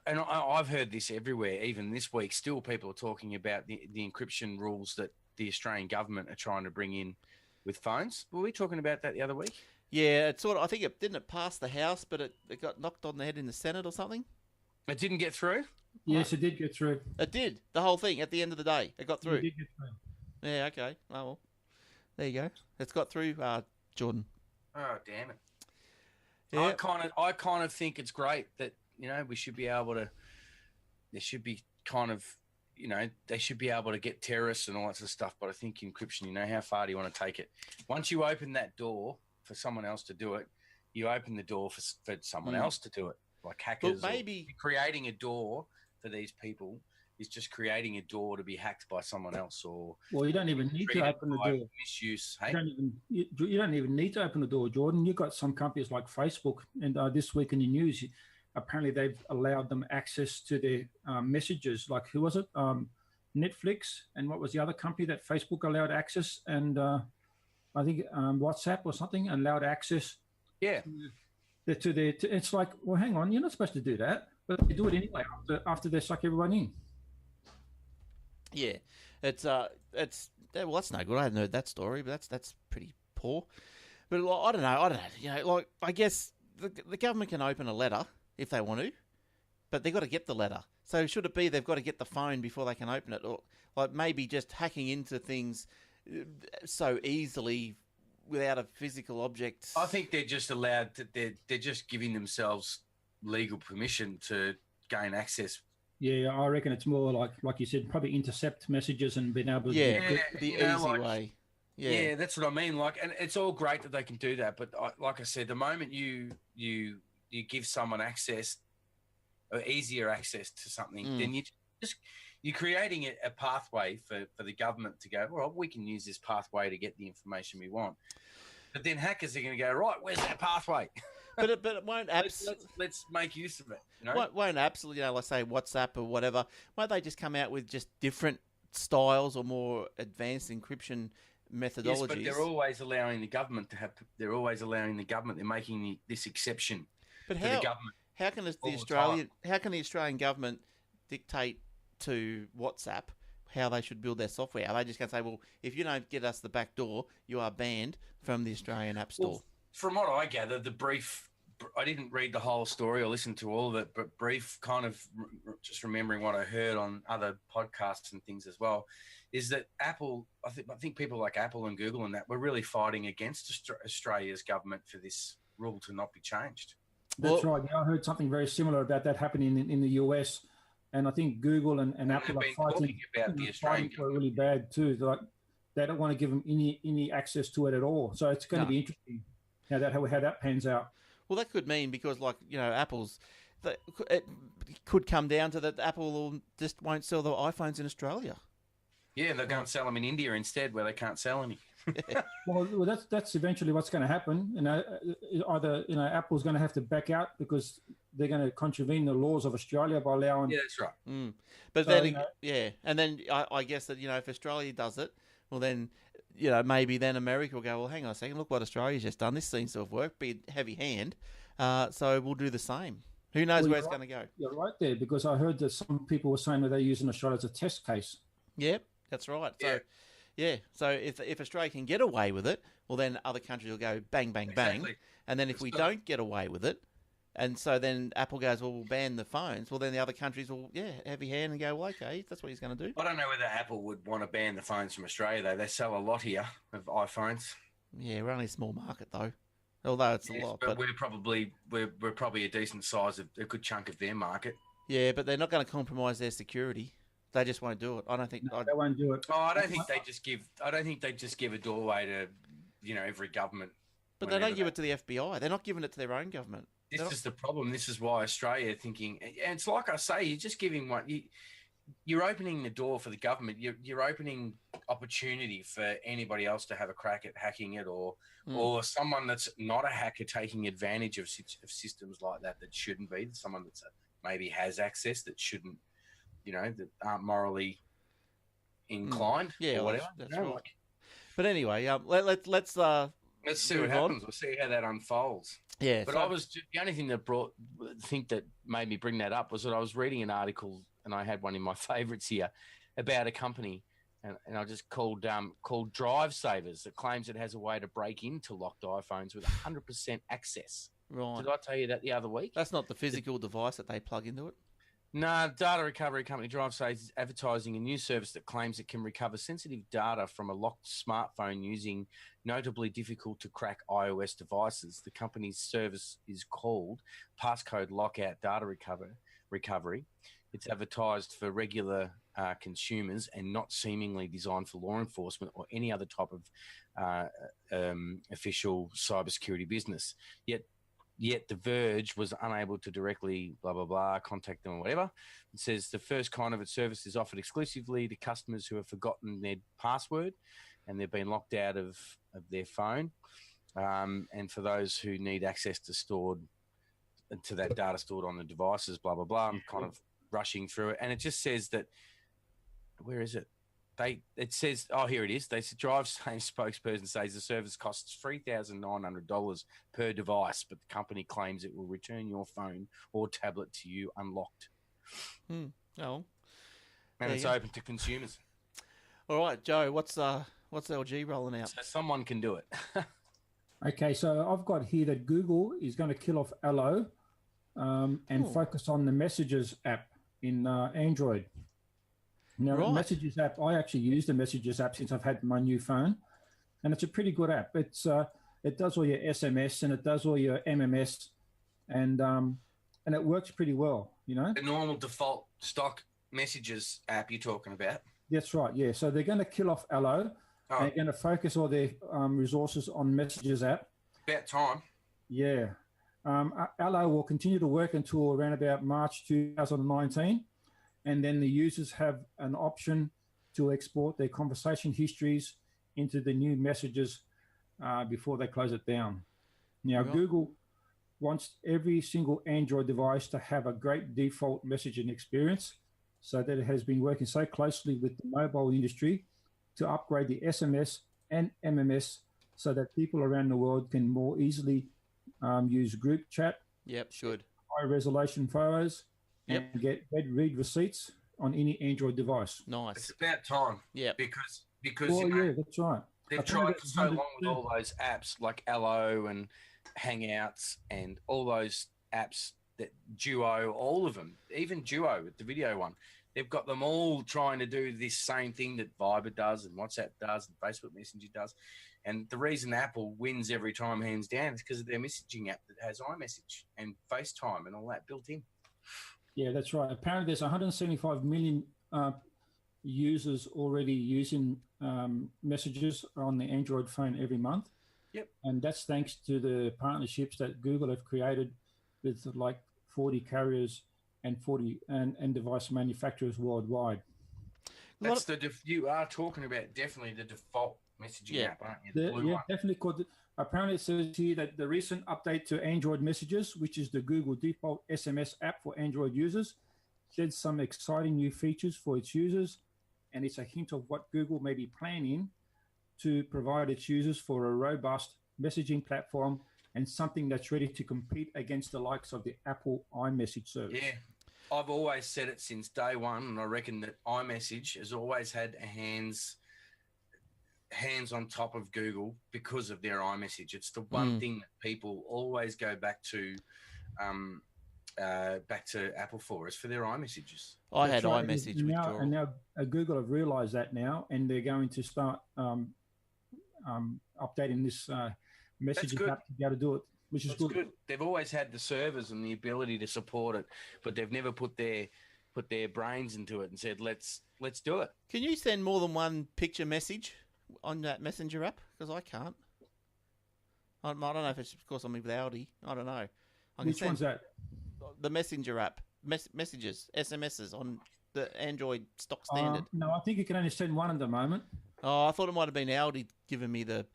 and I've heard this everywhere, even this week. Still, people are talking about the encryption rules that the Australian government are trying to bring in with phones. Were we talking about that the other week? Yeah, it sort of. I think it didn't pass the House, but it got knocked on the head in the Senate or something. It didn't get through? Yes, it did get through. It did. The whole thing at the end of the day, it got through. It did get through. Yeah. Okay. Oh well. There you go. It's got through, Jordan. Oh, damn it! Yeah. I kind of think it's great that we should be able to. There should be kind of they should be able to get terrorists and all that sort of stuff. But I think encryption. How far do you want to take it? Once you open that door for someone else to do it, you open the door for someone else to do it. Like hackers, but maybe creating a door for these people is just creating a door to be hacked by someone else. Or well, you don't even need to open the door. Misuse. Hey? You don't even need to open the door, Jordan. You've got some companies like Facebook, and this week in the news, apparently they've allowed them access to their messages. Like who was it? Netflix, and what was the other company that Facebook allowed access? And I think WhatsApp or something allowed access. Yeah. It's like, well, hang on, you're not supposed to do that, but they do it anyway after they suck everyone in. Yeah, it's well, that's no good. I hadn't heard that story, but that's pretty poor. But I don't know. I guess the government can open a letter if they want to, but they've got to get the letter. So should it be they've got to get the phone before they can open it, or like maybe just hacking into things so easily without a physical object? I think they're just allowed to. They're just giving themselves legal permission to gain access. Yeah, I reckon it's more like you said, probably intercept messages and being able to the easy way. Yeah, that's what I mean. And it's all great that they can do that, but like I said, the moment you give someone access or easier access to something, then you're creating a pathway for the government to go, well, we can use this pathway to get the information we want. But then hackers are going to go, right, where's that pathway? But it won't let's make use of it. Won't absolutely, let's say WhatsApp or whatever. Won't they just come out with just different styles or more advanced encryption methodologies? Yes, but they're always allowing the government to have. They're always allowing the government. They're making this exception for the government. How can the Australian government dictate to WhatsApp how they should build their software? Are they just going to say, well, if you don't get us the back door, you are banned from the Australian App Store? Well, from what I gather, the brief, I didn't read the whole story or listen to all of it, but brief, kind of just remembering what I heard on other podcasts and things as well, is that Apple, I think people like Apple and Google and that were really fighting against Australia's government for this rule to not be changed. That's right. Yeah, I heard something very similar about that happening in the US. And I think Google and Apple are fighting about the Australian for really bad too. They don't want to give them any access to it at all. So it's going to be interesting how that pans out. Well, that could mean because, Apple's, it could come down to that Apple just won't sell the iPhones in Australia. Yeah, they're going to sell them in India instead, where they can't sell any. Well, that's eventually what's going to happen. Either Apple's going to have to back out because they're going to contravene the laws of Australia by allowing. Yeah, that's right. But then, and then I guess that if Australia does it, well then, maybe then America will go, well, hang on a second, look what Australia's just done. This seems to have worked. Be a heavy hand, so we'll do the same. Who knows where it's going to go? You're right there, because I heard that some people were saying that they're using Australia as a test case. Yep, that's right. So. Yeah, so if Australia can get away with it, well, then other countries will go bang, bang, bang. And then if we don't get away with it, and so then Apple goes, well, we'll ban the phones, well, then the other countries will, heavy hand and go, well, okay, that's what he's going to do. I don't know whether Apple would want to ban the phones from Australia, though. They sell a lot here of iPhones. Yeah, we're only a small market, though, although it's a lot. But we're probably a decent size of a good chunk of their market. Yeah, but they're not going to compromise their security. They just won't do it. I don't think they won't do it. Oh, I don't think they just give a doorway to every government. But they don't give it to the FBI. They're not giving it to their own government. This is the problem. This is why Australia thinking, and it's like I say, you're just giving you're opening the door for the government. You're opening opportunity for anybody else to have a crack at hacking it, or someone that's not a hacker taking advantage of systems like that shouldn't be. Someone that's maybe has access that shouldn't. That aren't morally inclined or whatever. That's right. But anyway, let's see what happens. We'll see how that unfolds. Yeah. But the only thing that made me bring that up was that I was reading an article, and I had one in my favourites here about a company, and I just called Drive Savers, that claims it has a way to break into locked iPhones with 100% access. Right. Did I tell you that the other week? That's not the physical device that they plug into it. No, data recovery company Drive Savers is advertising a new service that claims it can recover sensitive data from a locked smartphone using notably difficult to crack iOS devices. The company's service is called Passcode Lockout Data Recovery. It's advertised for regular consumers and not seemingly designed for law enforcement or any other type of official cybersecurity business. Yet The Verge was unable to directly contact them or whatever. It says the first kind of its service is offered exclusively to customers who have forgotten their password and they've been locked out of their phone. And for those who need access to that data stored on the devices, I'm kind of rushing through it. And it just says that, where is it? It says, here it is. They said Drive Savers spokesperson says the service costs $3,900 per device, but the company claims it will return your phone or tablet to you unlocked. Oh, and it's open to consumers. All right, Joe. What's LG rolling out? So someone can do it. Okay, so I've got here that Google is going to kill off Allo and focus on the Messages app in Android. Now, the Messages app, I actually use the Messages app since I've had my new phone, and it's a pretty good app. It does all your SMS and it does all your MMS, and it works pretty well, you know. The normal default stock Messages app you're talking about. That's right, yeah. So they're going to kill off Allo. And they're going to focus all their resources on Messages app. About time. Yeah. Allo will continue to work until around about March 2019. And then the users have an option to export their conversation histories into the new Messages before they close it down. Now, Google wants every single Android device to have a great default messaging experience, so that it has been working so closely with the mobile industry to upgrade the SMS and MMS so that people around the world can more easily use group chat. Yep, good. High resolution photos. And get read receipts on any Android device. Nice. It's about time. Yeah. Because that's right. They've tried for so long with all those apps like Allo and Hangouts and all those apps, that Duo, all of them, even Duo, the video one. They've got them all trying to do this same thing that Viber does and WhatsApp does and Facebook Messenger does. And the reason Apple wins every time, hands down, is because of their messaging app that has iMessage and FaceTime and all that built in. Yeah, that's right. Apparently there's 175 million users already using Messages on the Android phone every month. Yep. And that's thanks to the partnerships that Google have created with like 40 carriers and 40 and device manufacturers worldwide. That's you are talking about definitely the default messaging app, aren't you? The blue one. Definitely. Apparently, it says here that the recent update to Android Messages, which is the Google default SMS app for Android users, sheds some exciting new features for its users, and it's a hint of what Google may be planning to provide its users for a robust messaging platform and something that's ready to compete against the likes of the Apple iMessage service. Yeah, I've always said it since day one, and I reckon that iMessage has always had hands on top of Google because of their iMessage. It's the one thing that people always go back to Apple for, is for their iMessages. I had iMessage with now, and now Google have realised that now, and they're going to start updating this messaging app to be able to do it, which is good. They've always had the servers and the ability to support it, but they've never put their brains into it and said, let's do it. Can you send more than one picture message on that Messenger app? Because I can't. I don't know if it's because I'm with Audi. I don't know. Which one's that? The Messenger app. Messages, SMSs on the Android stock standard. No, I think you can only send one at the moment. Oh, I thought it might have been Audi giving me the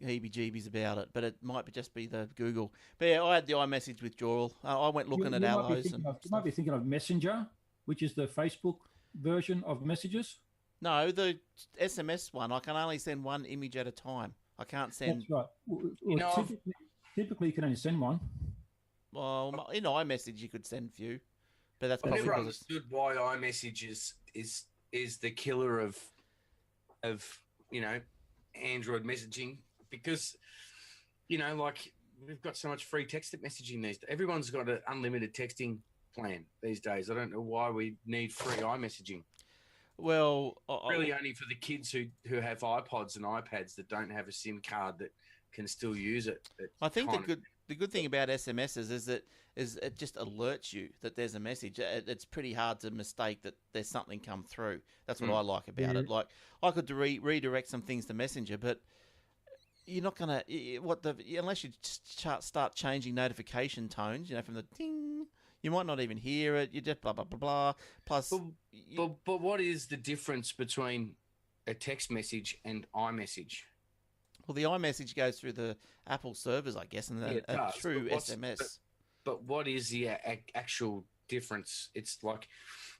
heebie-jeebies about it, but it might just be the Google. But yeah, I had the iMessage withdrawal. I went looking at Allo's. You might be thinking of Messenger, which is the Facebook version of Messages. No, the SMS one, I can only send one image at a time. I can't send... That's right. Well, typically, you can only send one. Well, in iMessage, you could send a few. But that's I've probably never because... understood why iMessage is the killer of Android messaging, because like we've got so much free text messaging these days. Everyone's got an unlimited texting plan these days. I don't know why we need free iMessaging. Well, really only for the kids who have iPods and iPads that don't have a SIM card that can still use it. I think the good thing about SMSs is it just alerts you that there's a message. It's pretty hard to mistake that there's something come through. That's what I like about it. Like, I could redirect some things to Messenger, but you're not gonna unless you start changing notification tones. From the ding, you might not even hear it. You just blah blah blah blah. Plus, but what is the difference between a text message and iMessage? Well, the iMessage goes through the Apple servers, I guess, and a true SMS. But what is the actual difference? It's like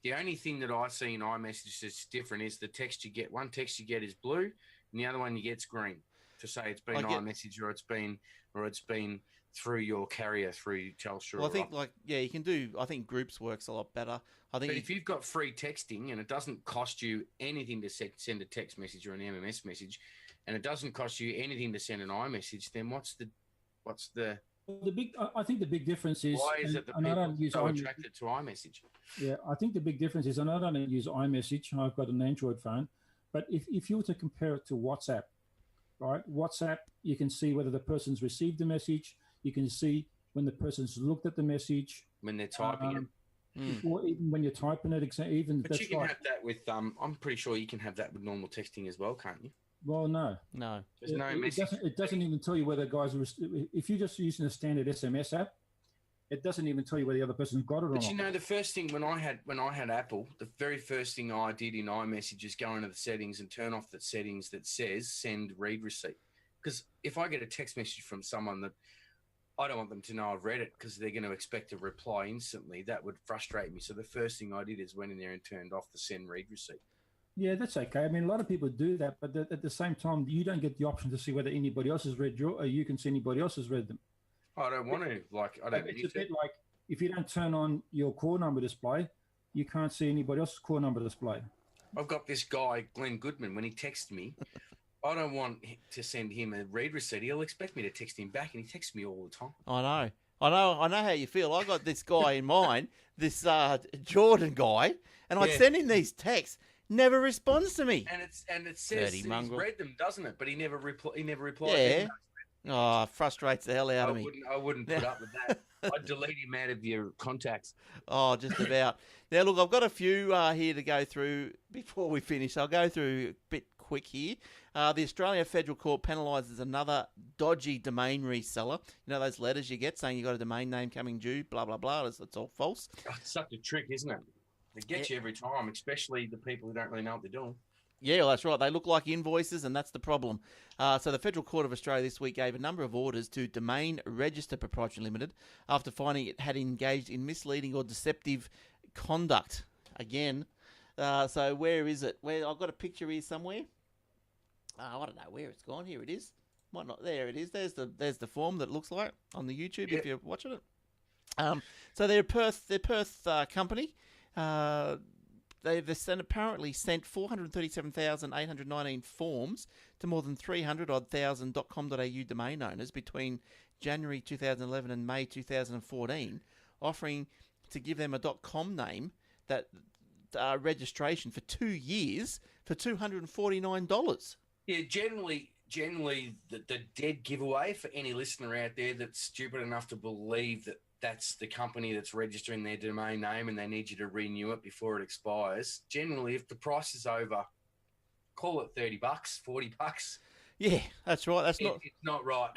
the only thing that I see in iMessage that's different is the text you get. One text you get is blue, and the other one you get's green. To say it's been iMessage or it's been through your carrier, through Telstra. Well, I think you can do. I think Groups works a lot better. But if you've got free texting and it doesn't cost you anything to send a text message or an MMS message, and it doesn't cost you anything to send an iMessage, then what's the I think the big difference is, why is it that people are so attracted to iMessage? Yeah, I think the big difference is, and I don't use iMessage. I've got an Android phone, but if you were to compare it to WhatsApp, right? WhatsApp, you can see whether the person's received the message. You can see when the person's looked at the message. When they're typing it. Or even when you're typing it, even. But you can have that with. I'm pretty sure you can have that with normal texting as well, can't you? Well, no. There's no message. It doesn't even tell you whether guys are. If you're just using a standard SMS app, it doesn't even tell you whether the other person's got it or not. But the first thing when I had Apple, the very first thing I did in iMessage is go into the settings and turn off the settings that says send read receipt. Because if I get a text message from someone that I don't want them to know I've read it because they're going to expect a reply instantly, that would frustrate me. So the first thing I did is went in there and turned off the send read receipt. Yeah, that's okay. I mean, a lot of people do that, but at the same time, you don't get the option to see whether anybody else has read or you can see anybody else has read them. I don't want to. I don't need to. It's a bit like if you don't turn on your call number display, you can't see anybody else's call number display. I've got this guy, Glenn Goodman, when he texts me, I don't want to send him a read receipt. He'll expect me to text him back, and he texts me all the time. I know how you feel. I got this guy in mind, this Jordan guy, and I send him these texts. Never responds to me. And it says he's read them, doesn't it? But he never replied. Yeah. Oh, frustrates the hell out of me. I wouldn't put up with that. I'd delete him out of your contacts. Oh, just about. Now, look, I've got a few here to go through before we finish. I'll go through a bit quick here. The Australian Federal Court penalises another dodgy domain reseller. You know those letters you get saying you got a domain name coming due, blah, blah, blah. It's all false. Oh, it's such a trick, isn't it? They get you every time, especially the people who don't really know what they're doing. Yeah, well, that's right. They look like invoices, and that's the problem. So the Federal Court of Australia this week gave a number of orders to Domain Register Proprietary Limited after finding it had engaged in misleading or deceptive conduct. Again, so where is it? I've got a picture here somewhere. I don't know where it's gone. Here it is. Might not. There it is. There's the form that looks like on the YouTube if you're watching it. So they're a Perth company. They've apparently sent 437,819 forms to more than 300,000 .com.au domain owners between January 2011 and May 2014, offering to give them a .com name that registration for 2 years for $249. Yeah, generally the dead giveaway for any listener out there that's stupid enough to believe that that's the company that's registering their domain name and they need you to renew it before it expires. Generally, if the price is over, call it $30, $40. Yeah, that's right. It's not right.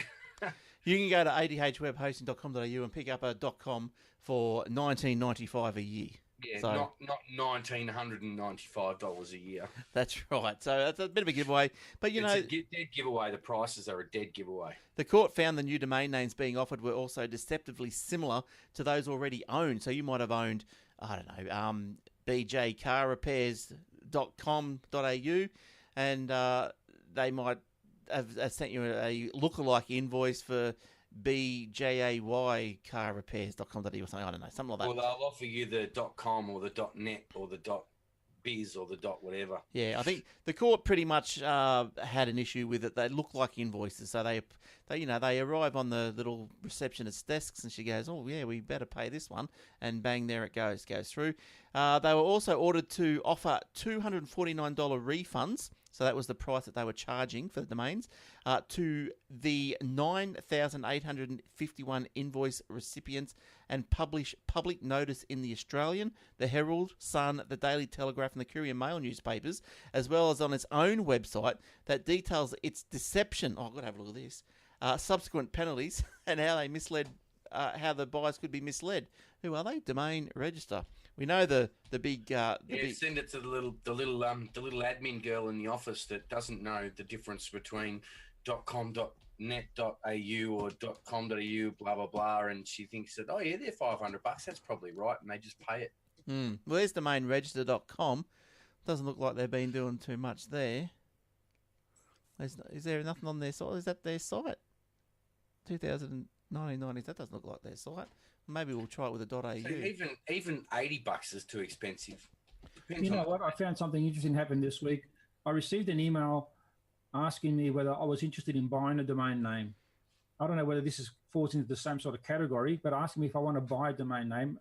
You can go to adhwebhosting.com.au and pick up a .com for $19.95 a year. Yeah, so, not $1,995 a year. That's right. So that's a bit of a giveaway. But, it's a dead giveaway. The prices are a dead giveaway. The court found the new domain names being offered were also deceptively similar to those already owned. So you might have owned, I don't know, BJ Car Repairs penalises.com.au, and they might have sent you a lookalike invoice for BJAY car repairs.com.au or something. I don't know, something like that. Or they'll offer you the .com or the .net or the .biz or the .whatever. Yeah, I think the court pretty much had an issue with it. They look like invoices, so they arrive on the little receptionist's desks, and she goes, "Oh yeah, we better pay this one," and bang, there it goes through. They were also ordered to offer $249 refunds. So that was the price that they were charging for the domains, to the 9,851 invoice recipients, and publish public notice in the Australian, the Herald, Sun, the Daily Telegraph and the Courier Mail newspapers, as well as on its own website that details its deception. Oh, I've got to have a look at this. Subsequent penalties and how they misled, how the buyers could be misled. Who are they? Domain Register. We know the big. Send it to the little admin girl in the office that doesn't know the difference between .com.net.au or .com.au, blah blah blah, and she thinks that they're $500. That's probably right, and they just pay it. Well, there's domainregister.com. Doesn't look like they've been doing too much there. Is there nothing on their site? Is that their site? 1990s. That doesn't look like their site. Maybe we'll try it with a .au. So even $80 is too expensive. Depends You know what? I found something interesting happened this week. I received an email asking me whether I was interested in buying a domain name. I don't know whether this falls into the same sort of category, but asking me if I want to buy a domain name.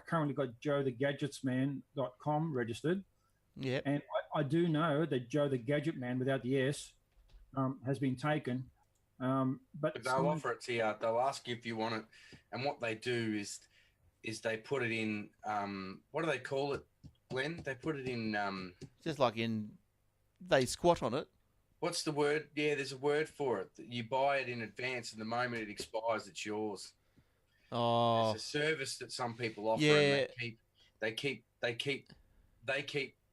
Currently got joethegadgetsman.com registered. Yeah. And I do know that Joe the Gadget Man without the S has been taken. But they'll offer it to you. They'll ask you if you want it, and what they do is they put it in. What do they call it, Glenn? They put it in. Just like they squat on it. What's the word? Yeah, there's a word for it. You buy it in advance, and the moment it expires, it's yours. Oh, it's a service that some people offer. Yeah. And they keep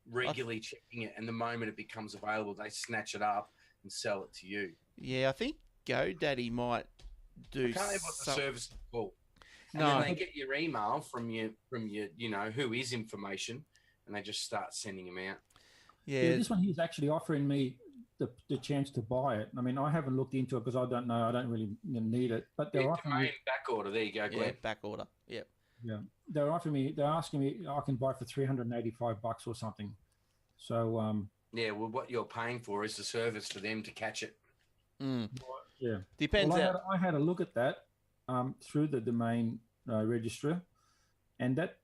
regularly checking it, and the moment it becomes available, they snatch it up and sell it to you. Yeah, I think GoDaddy might do. I can't remember what the service is called. And No. then they get your email from your who is information, and they just start sending them out. Yeah, this one he's actually offering me the chance to buy it. I mean, I haven't looked into it because I don't know. I don't really need it. But they're offering me back order. There you go, Glenn. yeah, back order. Yep. Yeah, they're asking me I can buy for $385 or something. So Yeah, well, what you're paying for is the service for them to catch it. yeah, Depends. Well, I had a look at that through the domain registrar, and that's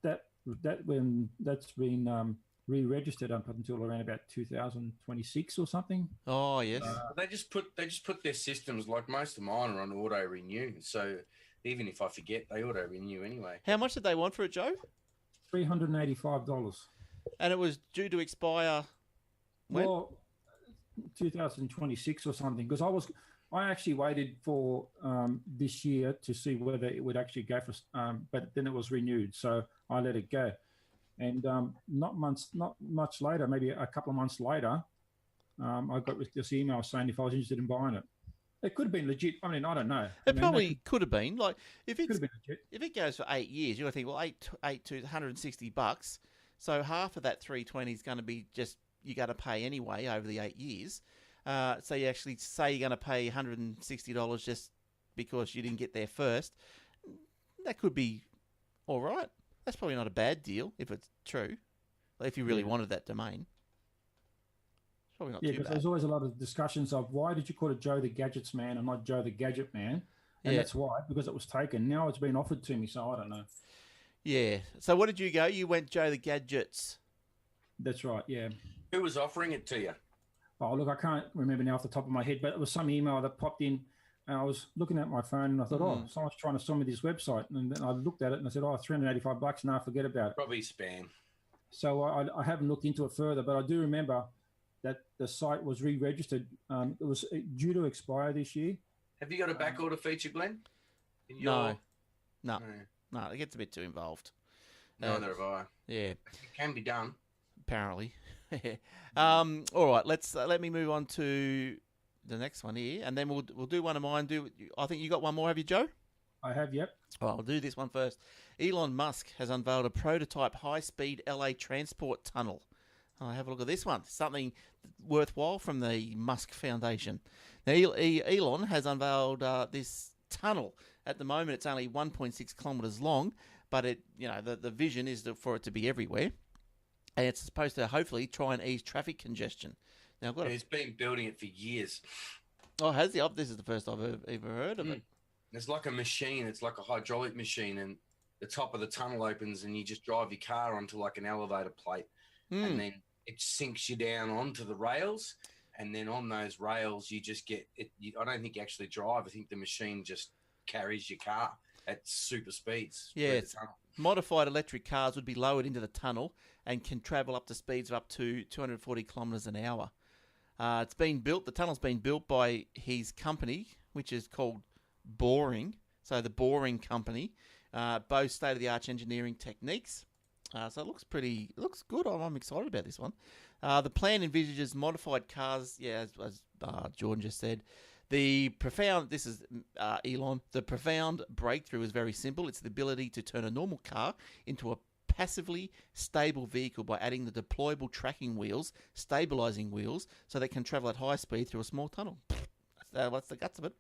been re-registered up until around about 2026 or something. Oh yes. They just put their systems, like most of mine, are on auto renew. So even if I forget, they auto renew anyway. How much did they want for it, Joe? $385. And it was due to expire when? Well, 2026 or something. Because I actually waited for this year to see whether it would actually go for, but then it was renewed, so I let it go. And not much later, maybe a couple of months later, I got this email saying if I was interested in buying it. It could have been legit. I mean, I don't know. Probably could have been. Like if could have been legit. If it goes for 8 years, you're gonna think, well, eight to $160. So half of that 320 is going to be just you got to pay anyway over the 8 years. So you actually say you're going to pay $160 just because you didn't get there first. That could be all right. That's probably not a bad deal if it's true. If you really wanted that domain. It's probably not too because bad. there's always a lot of discussions of why did you call it Joe the Gadgets Man and not Joe the Gadget Man? And that's why, because it was taken. Now it's been offered to me, so I don't know. Yeah. So what did you go? You went Joe the Gadgets. That's right, yeah. Who was offering it to you? Oh, look, I can't remember now off the top of my head, but it was some email that popped in. And I was looking at my phone and I thought, someone's trying to sell me this website. And then I looked at it and I said, $385. Now forget about it. Probably spam. So I haven't looked into it further, but I do remember that the site was re-registered. It was due to expire this year. Have you got a back order feature, Glenn? No, it gets a bit too involved. Neither have I. Yeah. It can be done. Apparently. All right, let me move on to the next one here, and then we'll do one of mine. I think you got one more, have you, Joe? I have, yep. Well, I'll do this one first. Elon Musk has unveiled a prototype high-speed LA transport tunnel. Oh, have a look at this one. Something worthwhile from the Musk Foundation. Now, Elon has unveiled this tunnel. At the moment, it's only 1.6 kilometres long, but the vision is for it to be everywhere, and it's supposed to hopefully try and ease traffic congestion. Now, he's been building it for years. Oh, has he? This is the first I've ever heard of it. It's like a machine. It's like a hydraulic machine, and the top of the tunnel opens, and you just drive your car onto like an elevator plate, and then it sinks you down onto the rails, and then on those rails you just get it. I don't think you actually drive. I think the machine just carries your car at super speeds. Yeah, modified electric cars would be lowered into the tunnel and can travel up to speeds of up to 240 kilometres an hour. It's been built. The tunnel's been built by his company, which is called Boring. So the Boring Company, both state-of-the-art engineering techniques. So it looks good. I'm excited about this one. The plan envisages modified cars. Yeah, as Jordan just said. This is Elon. The profound breakthrough is very simple. It's the ability to turn a normal car into a passively stable vehicle by adding the deployable tracking wheels, stabilizing wheels, so they can travel at high speed through a small tunnel. That's the guts of it.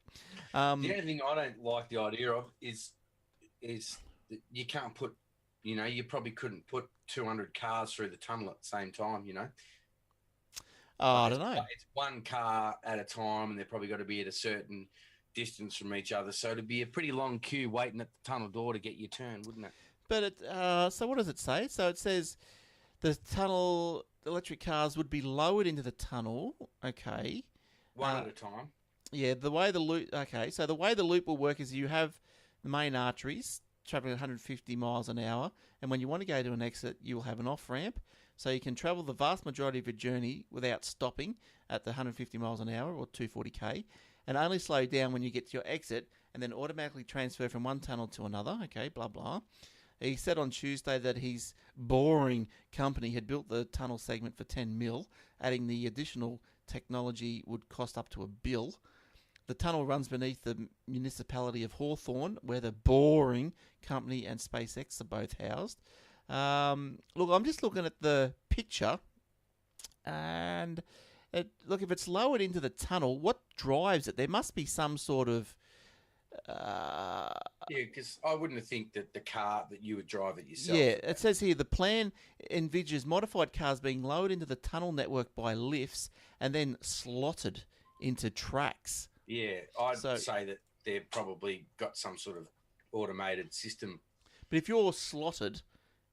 The only thing I don't like the idea of is that you can't put, you probably couldn't put 200 cars through the tunnel at the same time, I don't know. It's one car at a time, and they've probably got to be at a certain distance from each other. So it'd be a pretty long queue waiting at the tunnel door to get your turn, wouldn't it? But so what does it say? So it says the electric cars would be lowered into the tunnel. Okay. One at a time. Yeah, the way the loop. Okay, so the way the loop will work is you have the main arteries traveling at 150 miles an hour, and when you want to go to an exit, you'll have an off ramp, so you can travel the vast majority of your journey without stopping at the 150 miles an hour or 240k, and only slow down when you get to your exit, and then automatically transfer from one tunnel to another. Okay, blah blah. He said on Tuesday that his Boring Company had built the tunnel segment for 10 mil, adding the additional technology would cost up to $1 billion. The tunnel runs beneath the municipality of Hawthorne, where the Boring Company and SpaceX are both housed. Look, I'm just looking at the picture, and look, if it's lowered into the tunnel, what drives it? There must be some sort of... Yeah, because I wouldn't think that the car that you would drive it yourself. Yeah, it says here the plan envisages modified cars being lowered into the tunnel network by lifts and then slotted into tracks. Yeah, I'd say that they've probably got some sort of automated system. But if you're slotted,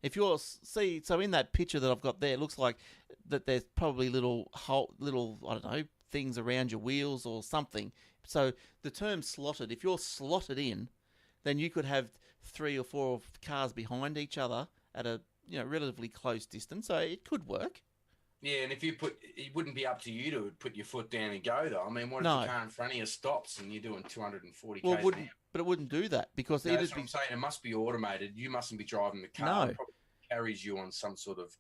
so in that picture that I've got there, it looks like that there's probably little I don't know, things around your wheels or something. So the term slotted, if you're slotted in, then you could have 3 or 4 cars behind each other at a relatively close distance. So it could work. Yeah, and it wouldn't be up to you to put your foot down and go, though. I mean, what if the car in front of you stops and you're doing 240 km an hour? But it wouldn't do that because that's what I'm saying. It must be automated. You mustn't be driving the car. No. It probably carries you on some sort of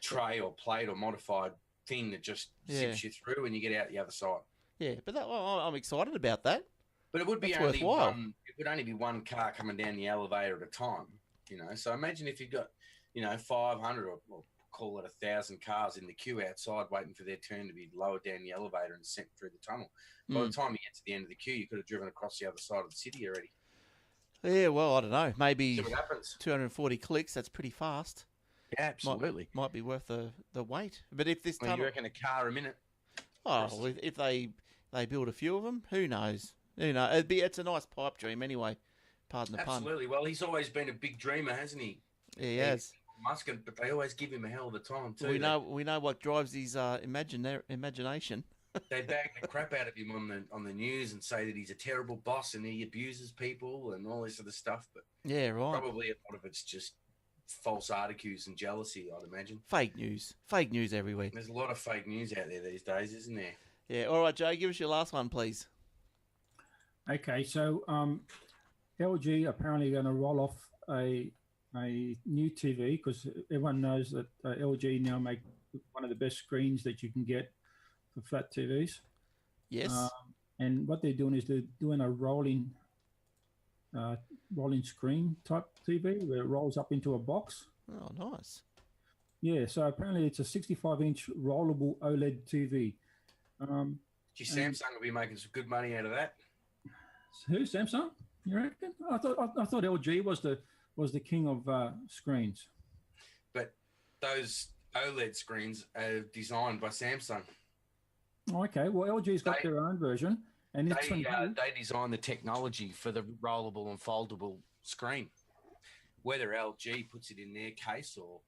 tray or plate or modified thing that just zips you through and you get out the other side. Yeah, but I'm excited about that. But it would be worthwhile. It would only be one car coming down the elevator at a time. So imagine if you've got 500 or call it 1,000 cars in the queue outside waiting for their turn to be lowered down the elevator and sent through the tunnel. By the time you get to the end of the queue, you could have driven across the other side of the city already. Yeah, well, I don't know. Maybe see what happens. 240 clicks, that's pretty fast. Yeah, absolutely. Might be worth the wait. But if this tunnel... you reckon a car a minute? Oh, well, if they build a few of them, who knows? It's a nice pipe dream anyway. Pardon the pun. Absolutely. Well, he's always been a big dreamer, hasn't he? Yeah, he has. Musk, but they always give him a hell of a time too. We know what drives his imagination. They bag the crap out of him on the news and say that he's a terrible boss and he abuses people and all this other stuff. But yeah, right. Probably a lot of it's just false articles and jealousy, I'd imagine. Fake news every week. There's a lot of fake news out there these days, isn't there? Yeah. All right, Joe, give us your last one, please. Okay, so LG apparently going to roll off a new TV because everyone knows that LG now make one of the best screens that you can get for flat TVs. Yes. And what they're doing is they're doing a rolling screen type TV where it rolls up into a box. Oh, nice. Yeah, so apparently it's a 65-inch rollable OLED TV. Gee, Samsung will be making some good money out of that. Who, Samsung? You reckon? I thought LG was the king of screens. But those OLED screens are designed by Samsung. Okay, well LG's got their own version, and they design the technology for the rollable and foldable screen. Whether LG puts it in their case or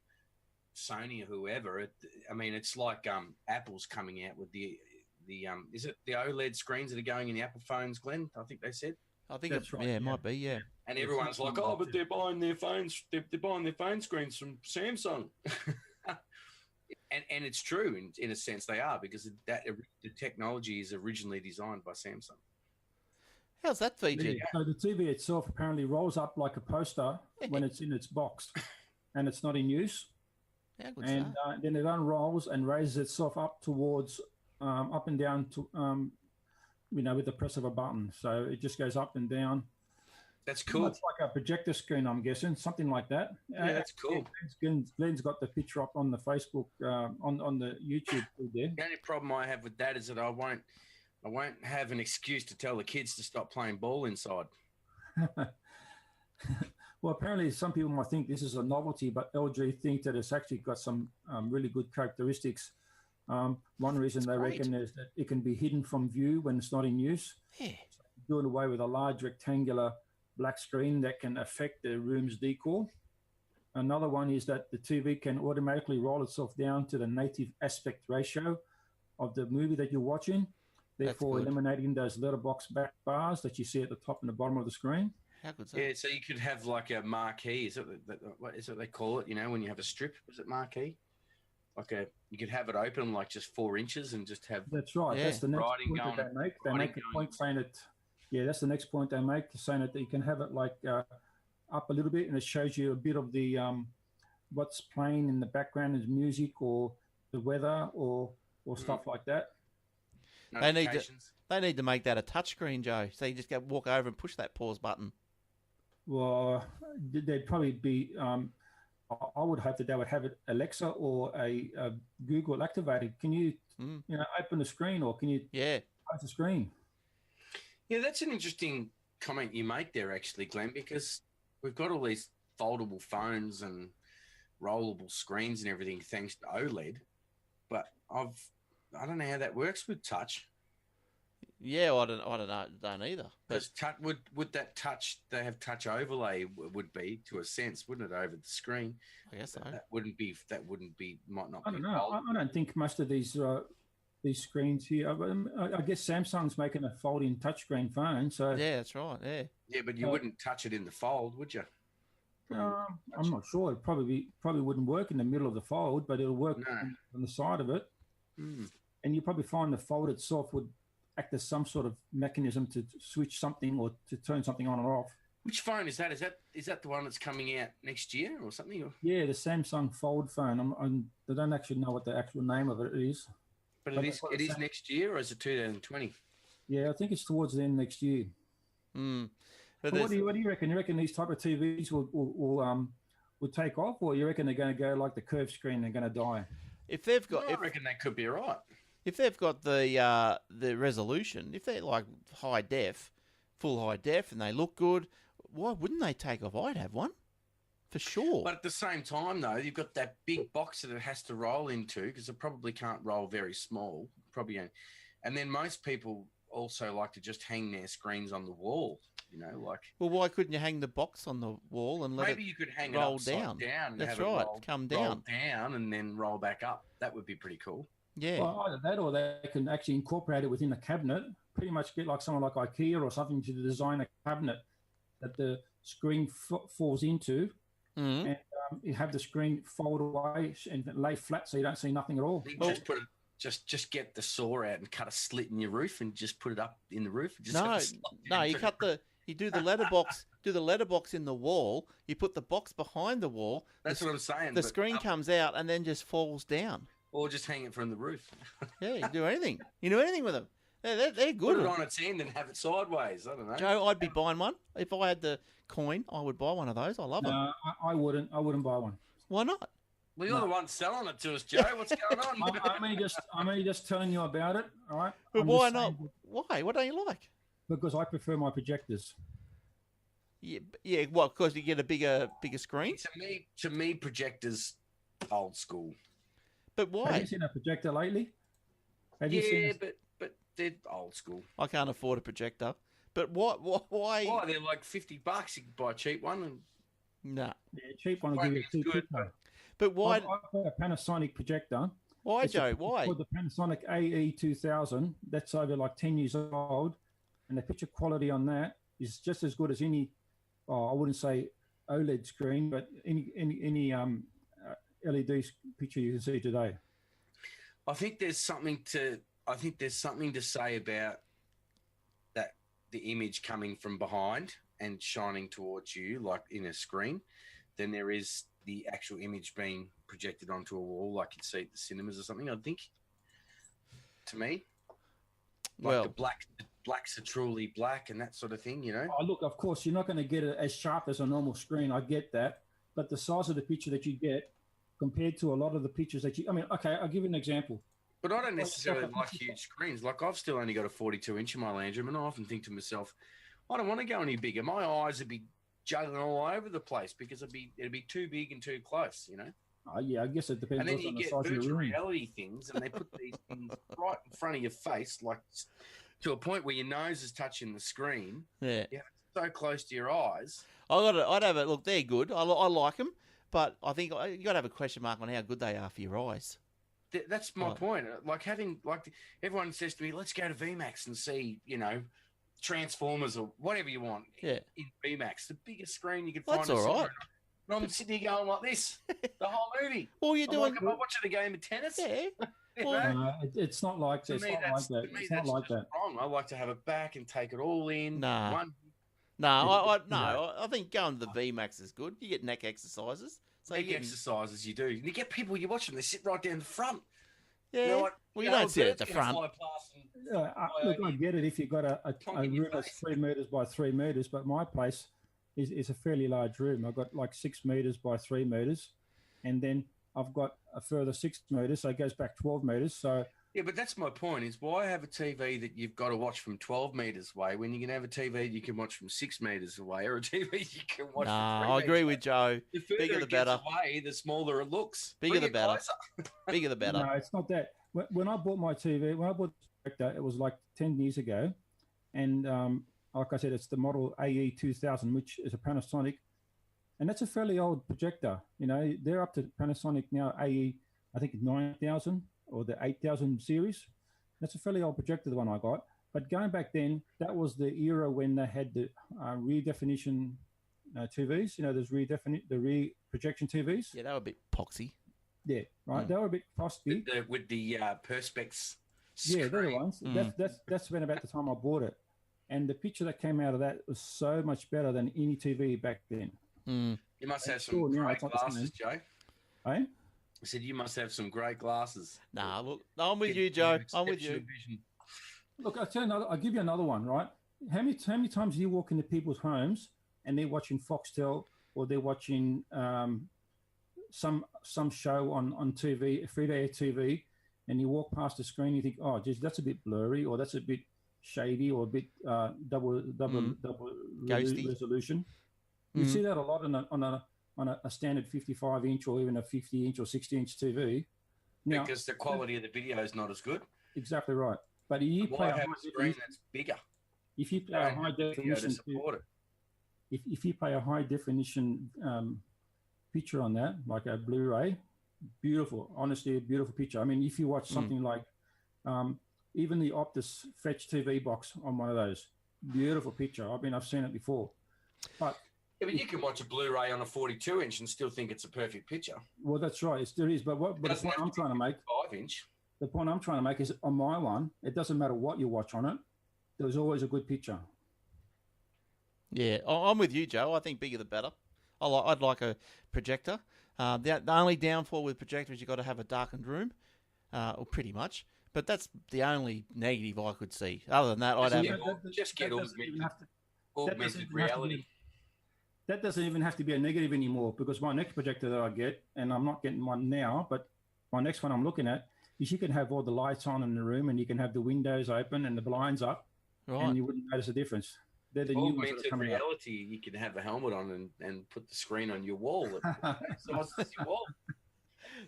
Sony or whoever, it's like Apple's coming out with the is it the OLED screens that are going in the Apple phones, Glenn? I think they said. I think that's right. Yeah, it might be. Yeah. And everyone's like, "Oh, but they're buying their phones. They're buying their phone screens from Samsung." and it's true in a sense they are, because the technology is originally designed by Samsung. How's that featured? Yeah. So the TV itself apparently rolls up like a poster when it's in its box, and it's not in use. And then it unrolls and raises itself up towards up and down to with the press of a button. So it just goes up and down. That's cool. It's like a projector screen, I'm guessing, something like that. Yeah, that's cool. Glenn's got the picture up on the Facebook, on the YouTube there. The only problem I have with that is that I won't have an excuse to tell the kids to stop playing ball inside. Well, apparently some people might think this is a novelty, but LG think that it's actually got some really good characteristics. One reason they reckon is that it can be hidden from view when it's not in use. Yeah. So doing away with a large rectangular black screen that can affect the room's decor. Another one is that the TV can automatically roll itself down to the native aspect ratio of the movie that you're watching, therefore eliminating those letterbox back bars that you see at the top and the bottom of the screen. How good's that? Yeah, so you could have like a marquee. Is it what they call it? When you have a strip, is it marquee? You could have it open like just 4 inches and just have. That's right. Yeah. That's the next point that they make. They make a point saying that. Yeah, that's the next point they make, saying that you can have it like up a little bit, and it shows you a bit of the what's playing in the background as music or the weather or stuff like that. They need to make that a touchscreen, Joe. So you just walk over and push that pause button. Well, they'd probably be. I would hope that they would have it Alexa or a Google activated. Can you open the screen, or can you close the screen? Yeah, that's an interesting comment you make there, actually, Glenn, because we've got all these foldable phones and rollable screens and everything thanks to OLED, but I don't know how that works with touch. Yeah, I don't either. But would that touch? They have touch overlay. Would be to a sense, wouldn't it, over the screen? I guess so. That wouldn't be. Might not. I don't know. I don't think most of these screens here. I guess Samsung's making a folding touchscreen phone. So yeah, that's right. Yeah. Yeah, but you wouldn't touch it in the fold, would you? I'm not sure. It probably wouldn't work in the middle of the fold, but it'll work on the side of it. Mm. And you probably find the fold itself would act as some sort of mechanism to switch something or to turn something on or off. Which phone is that? Is that the one that's coming out next year or something? Yeah, the Samsung Fold phone. I don't actually know what the actual name of it is. But it is next year, or is it 2020? Yeah, I think it's towards the end next year. Mm. But what do you reckon? You reckon these type of TVs will take off, or you reckon they're going to go like the curved screen? They're going to die. I reckon that could be right. If they've got the resolution, if they're like full high def, and they look good, why wouldn't they take off? I'd have one, for sure. But at the same time, though, you've got that big box that it has to roll into, because it probably can't roll very small. And then most people also like to just hang their screens on the wall. Well, why couldn't you hang the box on the wall and let maybe you could hang roll it upside down and That's have right. it Come down. roll down and then roll back up. That would be pretty cool. Yeah. Well, either that, or they can actually incorporate it within a cabinet. Pretty much get like someone like IKEA or something to design a cabinet that the screen falls into, and you have the screen fold away and lay flat so you don't see nothing at all. Just get the saw out and cut a slit in your roof and just put it up in the roof. You do the letterbox. Do the letterbox in the wall. You put the box behind the wall. That's what I'm saying. The screen comes out and then just falls down. Or just hang it from the roof. Yeah, you can do anything. You do anything with them. They're good. Put it on its end and have it sideways. I don't know. Joe, I'd be buying one. If I had the coin, I would buy one of those. I love them. No, I wouldn't. I wouldn't buy one. Why not? Well, you're the one selling it to us, Joe. What's going on? I'm only just telling you about it. All right. But why not? Why? What don't you like? Because I prefer my projectors. Yeah. What? Because you get a bigger screen. To me, projectors old school. But why? Have you seen a projector lately? But they're old school. I can't afford a projector. But what? Why? Why? They're like $50. You can buy a cheap one. And... No. Yeah, cheap one will give you $2. But why? I've got a Panasonic projector. Why, Joe? Why? It's called the Panasonic AE2000. That's over like 10 years old. And the picture quality on that is just as good as any, I wouldn't say OLED screen, but any LED picture you can see today. I think there's something to say about that, the image coming from behind and shining towards you, like in a screen, than there is the actual image being projected onto a wall, like you'd see at the cinemas or something. I think, to me, like the blacks are truly black and that sort of thing, you know. Oh, look, of course, you're not going to get it as sharp as a normal screen. I get that, but the size of the picture that you get compared to a lot of the pictures that okay, I'll give you an example. But I don't necessarily like huge screens. Like, I've still only got a 42-inch in my lounge room, and I often think to myself, I don't want to go any bigger. My eyes would be juggling all over the place because it'd be too big and too close, you know. Yeah, I guess it depends. And then you on the get size virtual of the room. reality things, and they put these things right in front of your face, like to a point where your nose is touching the screen. Yeah, you have it so close to your eyes. I'd have it. Look, they're good. I like them, but I think you got to have a question mark on how good they are for your eyes. That's my point. Like everyone says to me, let's go to VMAX and see, you know, Transformers or whatever you want. Yeah. In VMAX, the biggest screen you can Well, find. that's all right. And I'm sitting here going like this the whole movie. Well, you're doing. Am I watching a game of tennis? Yeah. Well, it's not like that. It's not like that. Wrong. I like to have it back and take it all in. Nah. I think going to the VMAX is good. You get neck exercises. So exercises you do. You get people you watch them. They sit right down the front. Yeah. Like, well, you don't sit at the front. Look, I get it if you've got a room that's 3 meters by 3 meters, but my place is a fairly large room. I've got like 6 meters by 3 meters, and then I've got a further 6 meters, so it goes back 12 meters. So yeah, but that's my point. Is why have a TV that you've got to watch from 12 meters away when you can have a TV you can watch from 6 meters away, or a TV you can watch. Nah, from 3 I agree with Joe. The further bigger the it better. Gets away, the smaller it looks. Bigger the better. Bigger the better. No, it's not that. When I bought my TV, when I bought the projector, it was like 10 years ago, and like I said, it's the model AE2000, which is a Panasonic, and that's a fairly old projector. You know, they're up to Panasonic now AE, I think 9000 or the 8000 series. That's a fairly old projector, the one I got. But going back then, that was the era when they had the rear definition TVs. You know, there's the rear projection TVs. Yeah, they were a bit poxy. Yeah, right. They were a bit frosty. With the perspex. Yeah, they're the ones. That's been about the time I bought it. And the picture that came out of that was so much better than any TV back then. Mm. You must have some great glasses, Joe. Eh? I said you must have some great glasses. Nah, look, I'm with you, Joe. I'm with you. Vision. Look, I'll give you another one, right? How many times do you walk into people's homes and they're watching Foxtel or they're watching some show on TV, free-to-air TV, and you walk past the screen, you think, oh, geez, that's a bit blurry, or that's a bit shady, or a bit double resolution. You see that a lot on a standard 55-inch or even a 50-inch or 60-inch TV. Now, because the quality of the video is not as good. Exactly right. But you play a screen that's bigger. If you play a high definition, if you play a high definition picture on that, like a Blu-ray, beautiful. Honestly, a beautiful picture. I mean, if you watch something like even the Optus Fetch TV box on one of those, beautiful picture. I've seen it before. But you can watch a Blu-ray on a 42-inch and still think it's a perfect picture. Well, that's right. It still is. But the point I'm trying to make, 5-inch. The point I'm trying to make is on my one, it doesn't matter what you watch on it. There's always a good picture. Yeah, I'm with you, Joe. I think bigger the better. I'd like a projector. The only downfall with projector is you've got to have a darkened room, or pretty much. But that's the only negative I could see. Other than that, I'd have just get augmented reality. that doesn't even have to be a negative anymore, because my next projector that I get, and I'm not getting one now, but my next one I'm looking at, is you can have all the lights on in the room and you can have the windows open and the blinds up, and you wouldn't notice a difference. They're the new ones that are coming reality, you can have a helmet on and put the screen on your wall. So it's your wall.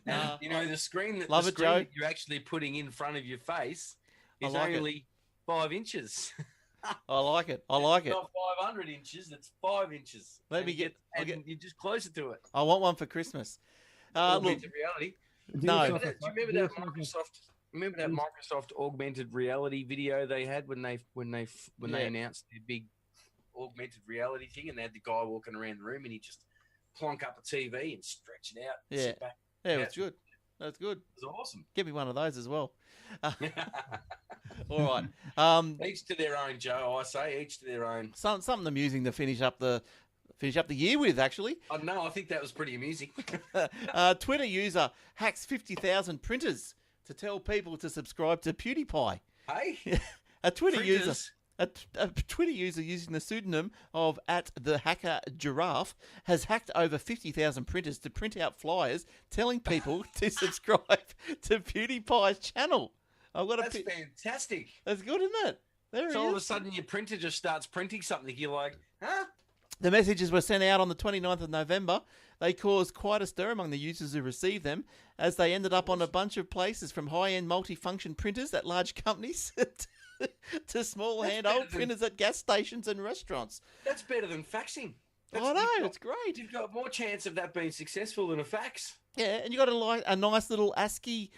And, the screen that you're actually putting in front of your face is only 5 inches. I like it. It's not 500 inches. It's 5 inches. You just closer to it. I want one for Christmas. Augmented reality. No. Do you remember that Microsoft? Remember that Microsoft augmented reality video they had when they announced their big augmented reality thing, and they had the guy walking around the room and he just plonk up a TV and stretch it out. And sit back. Yeah, it's good. That's good. It was awesome. Give me one of those as well. All right. Each to their own, Joe. I say each to their own. Something amusing to finish up the year with, actually. Oh, no, I think that was pretty amusing. Twitter user hacks 50,000 printers to tell people to subscribe to PewDiePie. Hey, a Twitter user using the pseudonym of @theHackerGiraffe has hacked over 50,000 printers to print out flyers telling people to subscribe to PewDiePie's channel. That's fantastic. That's good, isn't it? All of a sudden your printer just starts printing something. You're like, huh? The messages were sent out on the 29th of November. They caused quite a stir among the users who received them, as they ended up on a bunch of places, from high-end multifunction printers at large companies to small handheld printers at gas stations and restaurants. That's better than faxing. I know, it's great. You've got more chance of that being successful than a fax. Yeah, and you got a nice little ASCII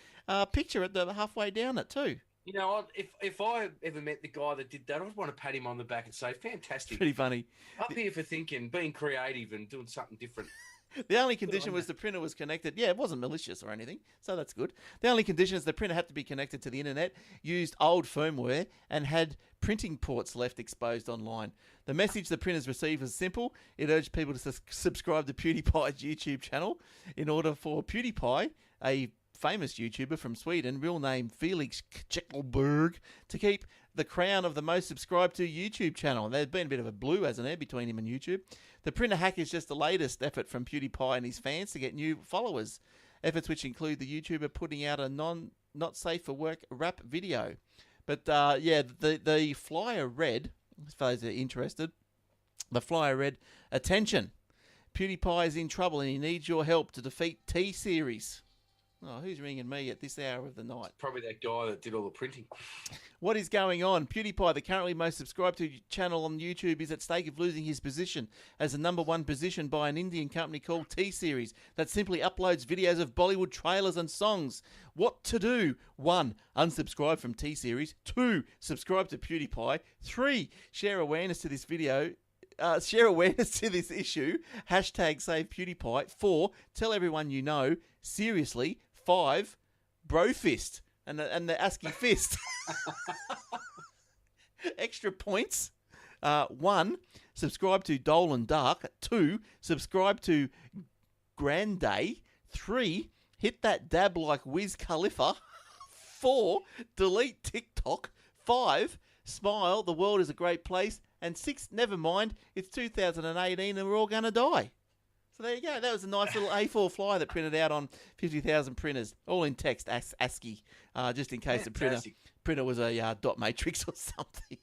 picture at the halfway down it too. You know, if I ever met the guy that did that, I'd want to pat him on the back and say, fantastic. Pretty funny. Up here for being creative and doing something different. The only condition was the printer was connected. Yeah, it wasn't malicious or anything, so that's good. The only condition is the printer had to be connected to the internet, used old firmware, and had printing ports left exposed online. The message the printers received was simple. It urged people to subscribe to PewDiePie's YouTube channel in order for PewDiePie, a famous YouTuber from Sweden, real name Felix Kjellberg, to keep the crown of the most subscribed to YouTube channel. There's been a bit of a blue, hasn't there, between him and YouTube. The printer hack is just the latest effort from PewDiePie and his fans to get new followers. Efforts which include the YouTuber putting out a not safe for work rap video. But the flyer read, for those that are interested, the flyer read, "Attention, PewDiePie is in trouble and he needs your help to defeat T-Series." Oh, who's ringing me at this hour of the night? Probably that guy that did all the printing. What is going on? PewDiePie, the currently most subscribed to channel on YouTube, is at stake of losing his position as the #1 position by an Indian company called T-Series that simply uploads videos of Bollywood trailers and songs. What to do? 1. Unsubscribe from T-Series. 2. Subscribe to PewDiePie. 3. Share awareness to this video. Share awareness to this issue. #save PewDiePie. 4. Tell everyone you know. Seriously. 5. Bro fist. And the ASCII fist. Extra points. 1. Subscribe to Dole and Dark. 2. Subscribe to Grande. 3. Hit that dab like Wiz Khalifa. 4. Delete TikTok. 5. Smile. The world is a great place. And 6. Never mind. It's 2018 and we're all going to die. So there you go. That was a nice little A4 flyer that printed out on 50,000 printers, all in text, ASCII, just in case the printer was a dot matrix or something.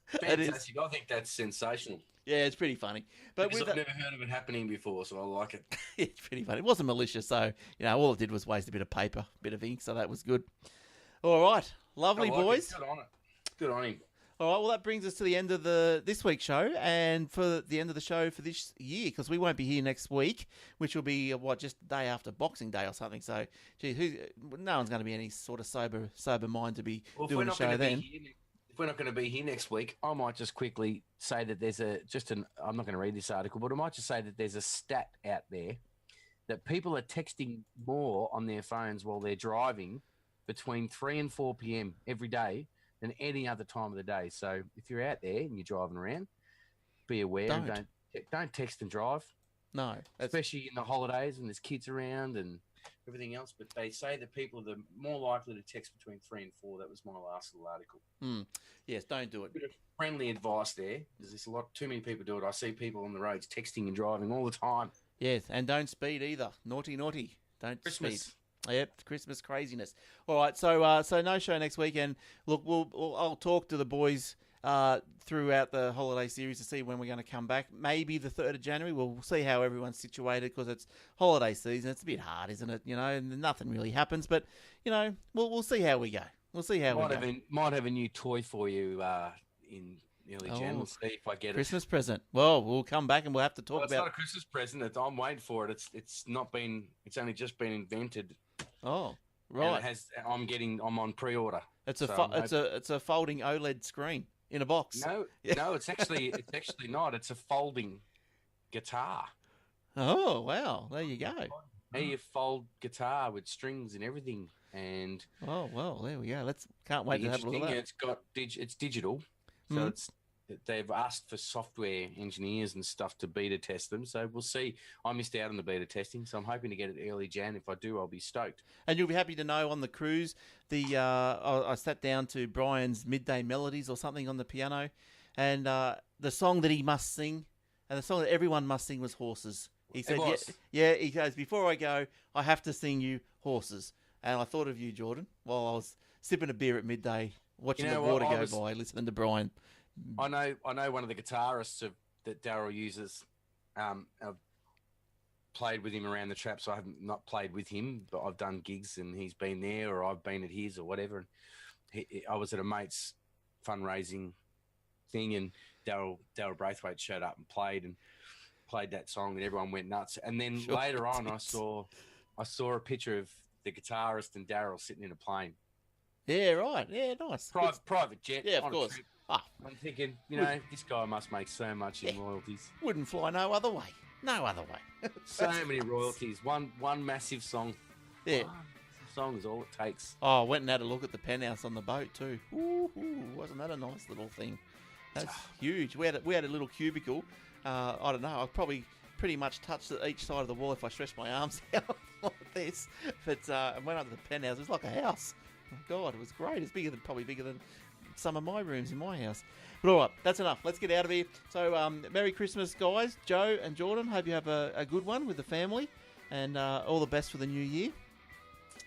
Fantastic. I think that's sensational. Yeah, it's pretty funny. But because I've never heard of it happening before, so I like it. It's pretty funny. It wasn't malicious, so all it did was waste a bit of paper, a bit of ink, so that was good. All right. Lovely, boys. Good on it. Good on him. All right, well, that brings us to the end of this week's show and for the end of the show for this year, because we won't be here next week, which will be, just the day after Boxing Day or something. So, no one's going to be any sort of sober mind to be doing the show then. If we're not going to be here next week, I might just quickly say that there's I'm not going to read this article, but I might just say that there's a stat out there that people are texting more on their phones while they're driving between 3 and 4 p.m. every day than any other time of the day. So if you're out there and you're driving around, be aware and don't text and drive. No. Especially in the holidays when there's kids around and everything else. But they say that people are more likely to text between 3 and 4. That was my last little article. Yes, don't do it. Bit of friendly advice there, because there's too many people do it. I see people on the roads texting and driving all the time. Yes, and don't speed either. Naughty. Don't Christmas. speed. Yep, Christmas craziness. All right, so no show next weekend. Look, I'll talk to the boys throughout the holiday series to see when we're going to come back. Maybe the 3rd of January. We'll see how everyone's situated because it's holiday season. It's a bit hard, isn't it? And nothing really happens. But we'll see how we go. We'll see how we go. Might have a new toy for you in early Jan. We'll see if I get Christmas present. Well, we'll come back and we'll have to talk about. It's not a Christmas present. I'm waiting for it. It's not been. It's only just been invented. Oh, right. And I'm on pre-order. It's a folding OLED screen in a box. No, it's actually not. It's a folding guitar. Oh wow! There you go. How you fold guitar with strings and everything, and oh well, there we go. Can't wait to have a look at that. It's digital, so they've asked for software engineers and stuff to beta test them. So we'll see. I missed out on the beta testing, so I'm hoping to get it early Jan. If I do, I'll be stoked. And you'll be happy to know on the cruise, I sat down to Brian's Midday Melodies or something on the piano, and the song that he must sing, and the song that everyone must sing was Horses. He said, yeah, he goes, before I go, I have to sing you Horses. And I thought of you, Jordan, while I was sipping a beer at midday, watching the water go by, listening to Brian. I know one of the guitarists that Daryl uses. I've played with him around the traps. I haven't not played with him, but I've done gigs and he's been there, or I've been at his, or whatever. And I was at a mate's fundraising thing, and Daryl Braithwaite showed up and played that song, and everyone went nuts. And then later on, I saw a picture of the guitarist and Daryl sitting in a plane. Yeah, right. Yeah, nice. Private jet. Yeah, of course. I'm thinking, this guy must make so much in royalties. Wouldn't fly no other way. No other way. So many royalties. One massive song. Yeah. One song is all it takes. Oh, I went and had a look at the penthouse on the boat too. Ooh, wasn't that a nice little thing? That's huge. We had a little cubicle. I don't know. I probably pretty much touched each side of the wall if I stretched my arms out like this. But I went up to the penthouse. It was like a house. Oh, God, it was great. It's probably bigger than some of my rooms in my house. But all right, that's enough. Let's get out of here. So Merry Christmas, guys. Joe and Jordan, hope you have a good one with the family, and all the best for the new year.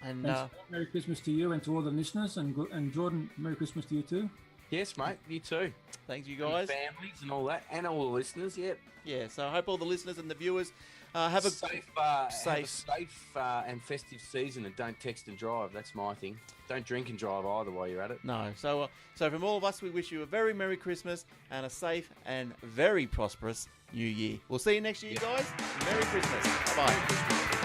And Merry Christmas to you and to all the listeners, and Jordan, Merry Christmas to you too. Yes, mate. You too. Thanks, you guys. And families and all that, and all the listeners. Yep. Yeah. So I hope all the listeners and the viewers have a safe and festive season, and don't text and drive. That's my thing. Don't drink and drive either while you're at it. No. So from all of us, we wish you a very Merry Christmas and a safe and very prosperous New Year. We'll see you next year, guys. Merry Christmas. Bye-bye.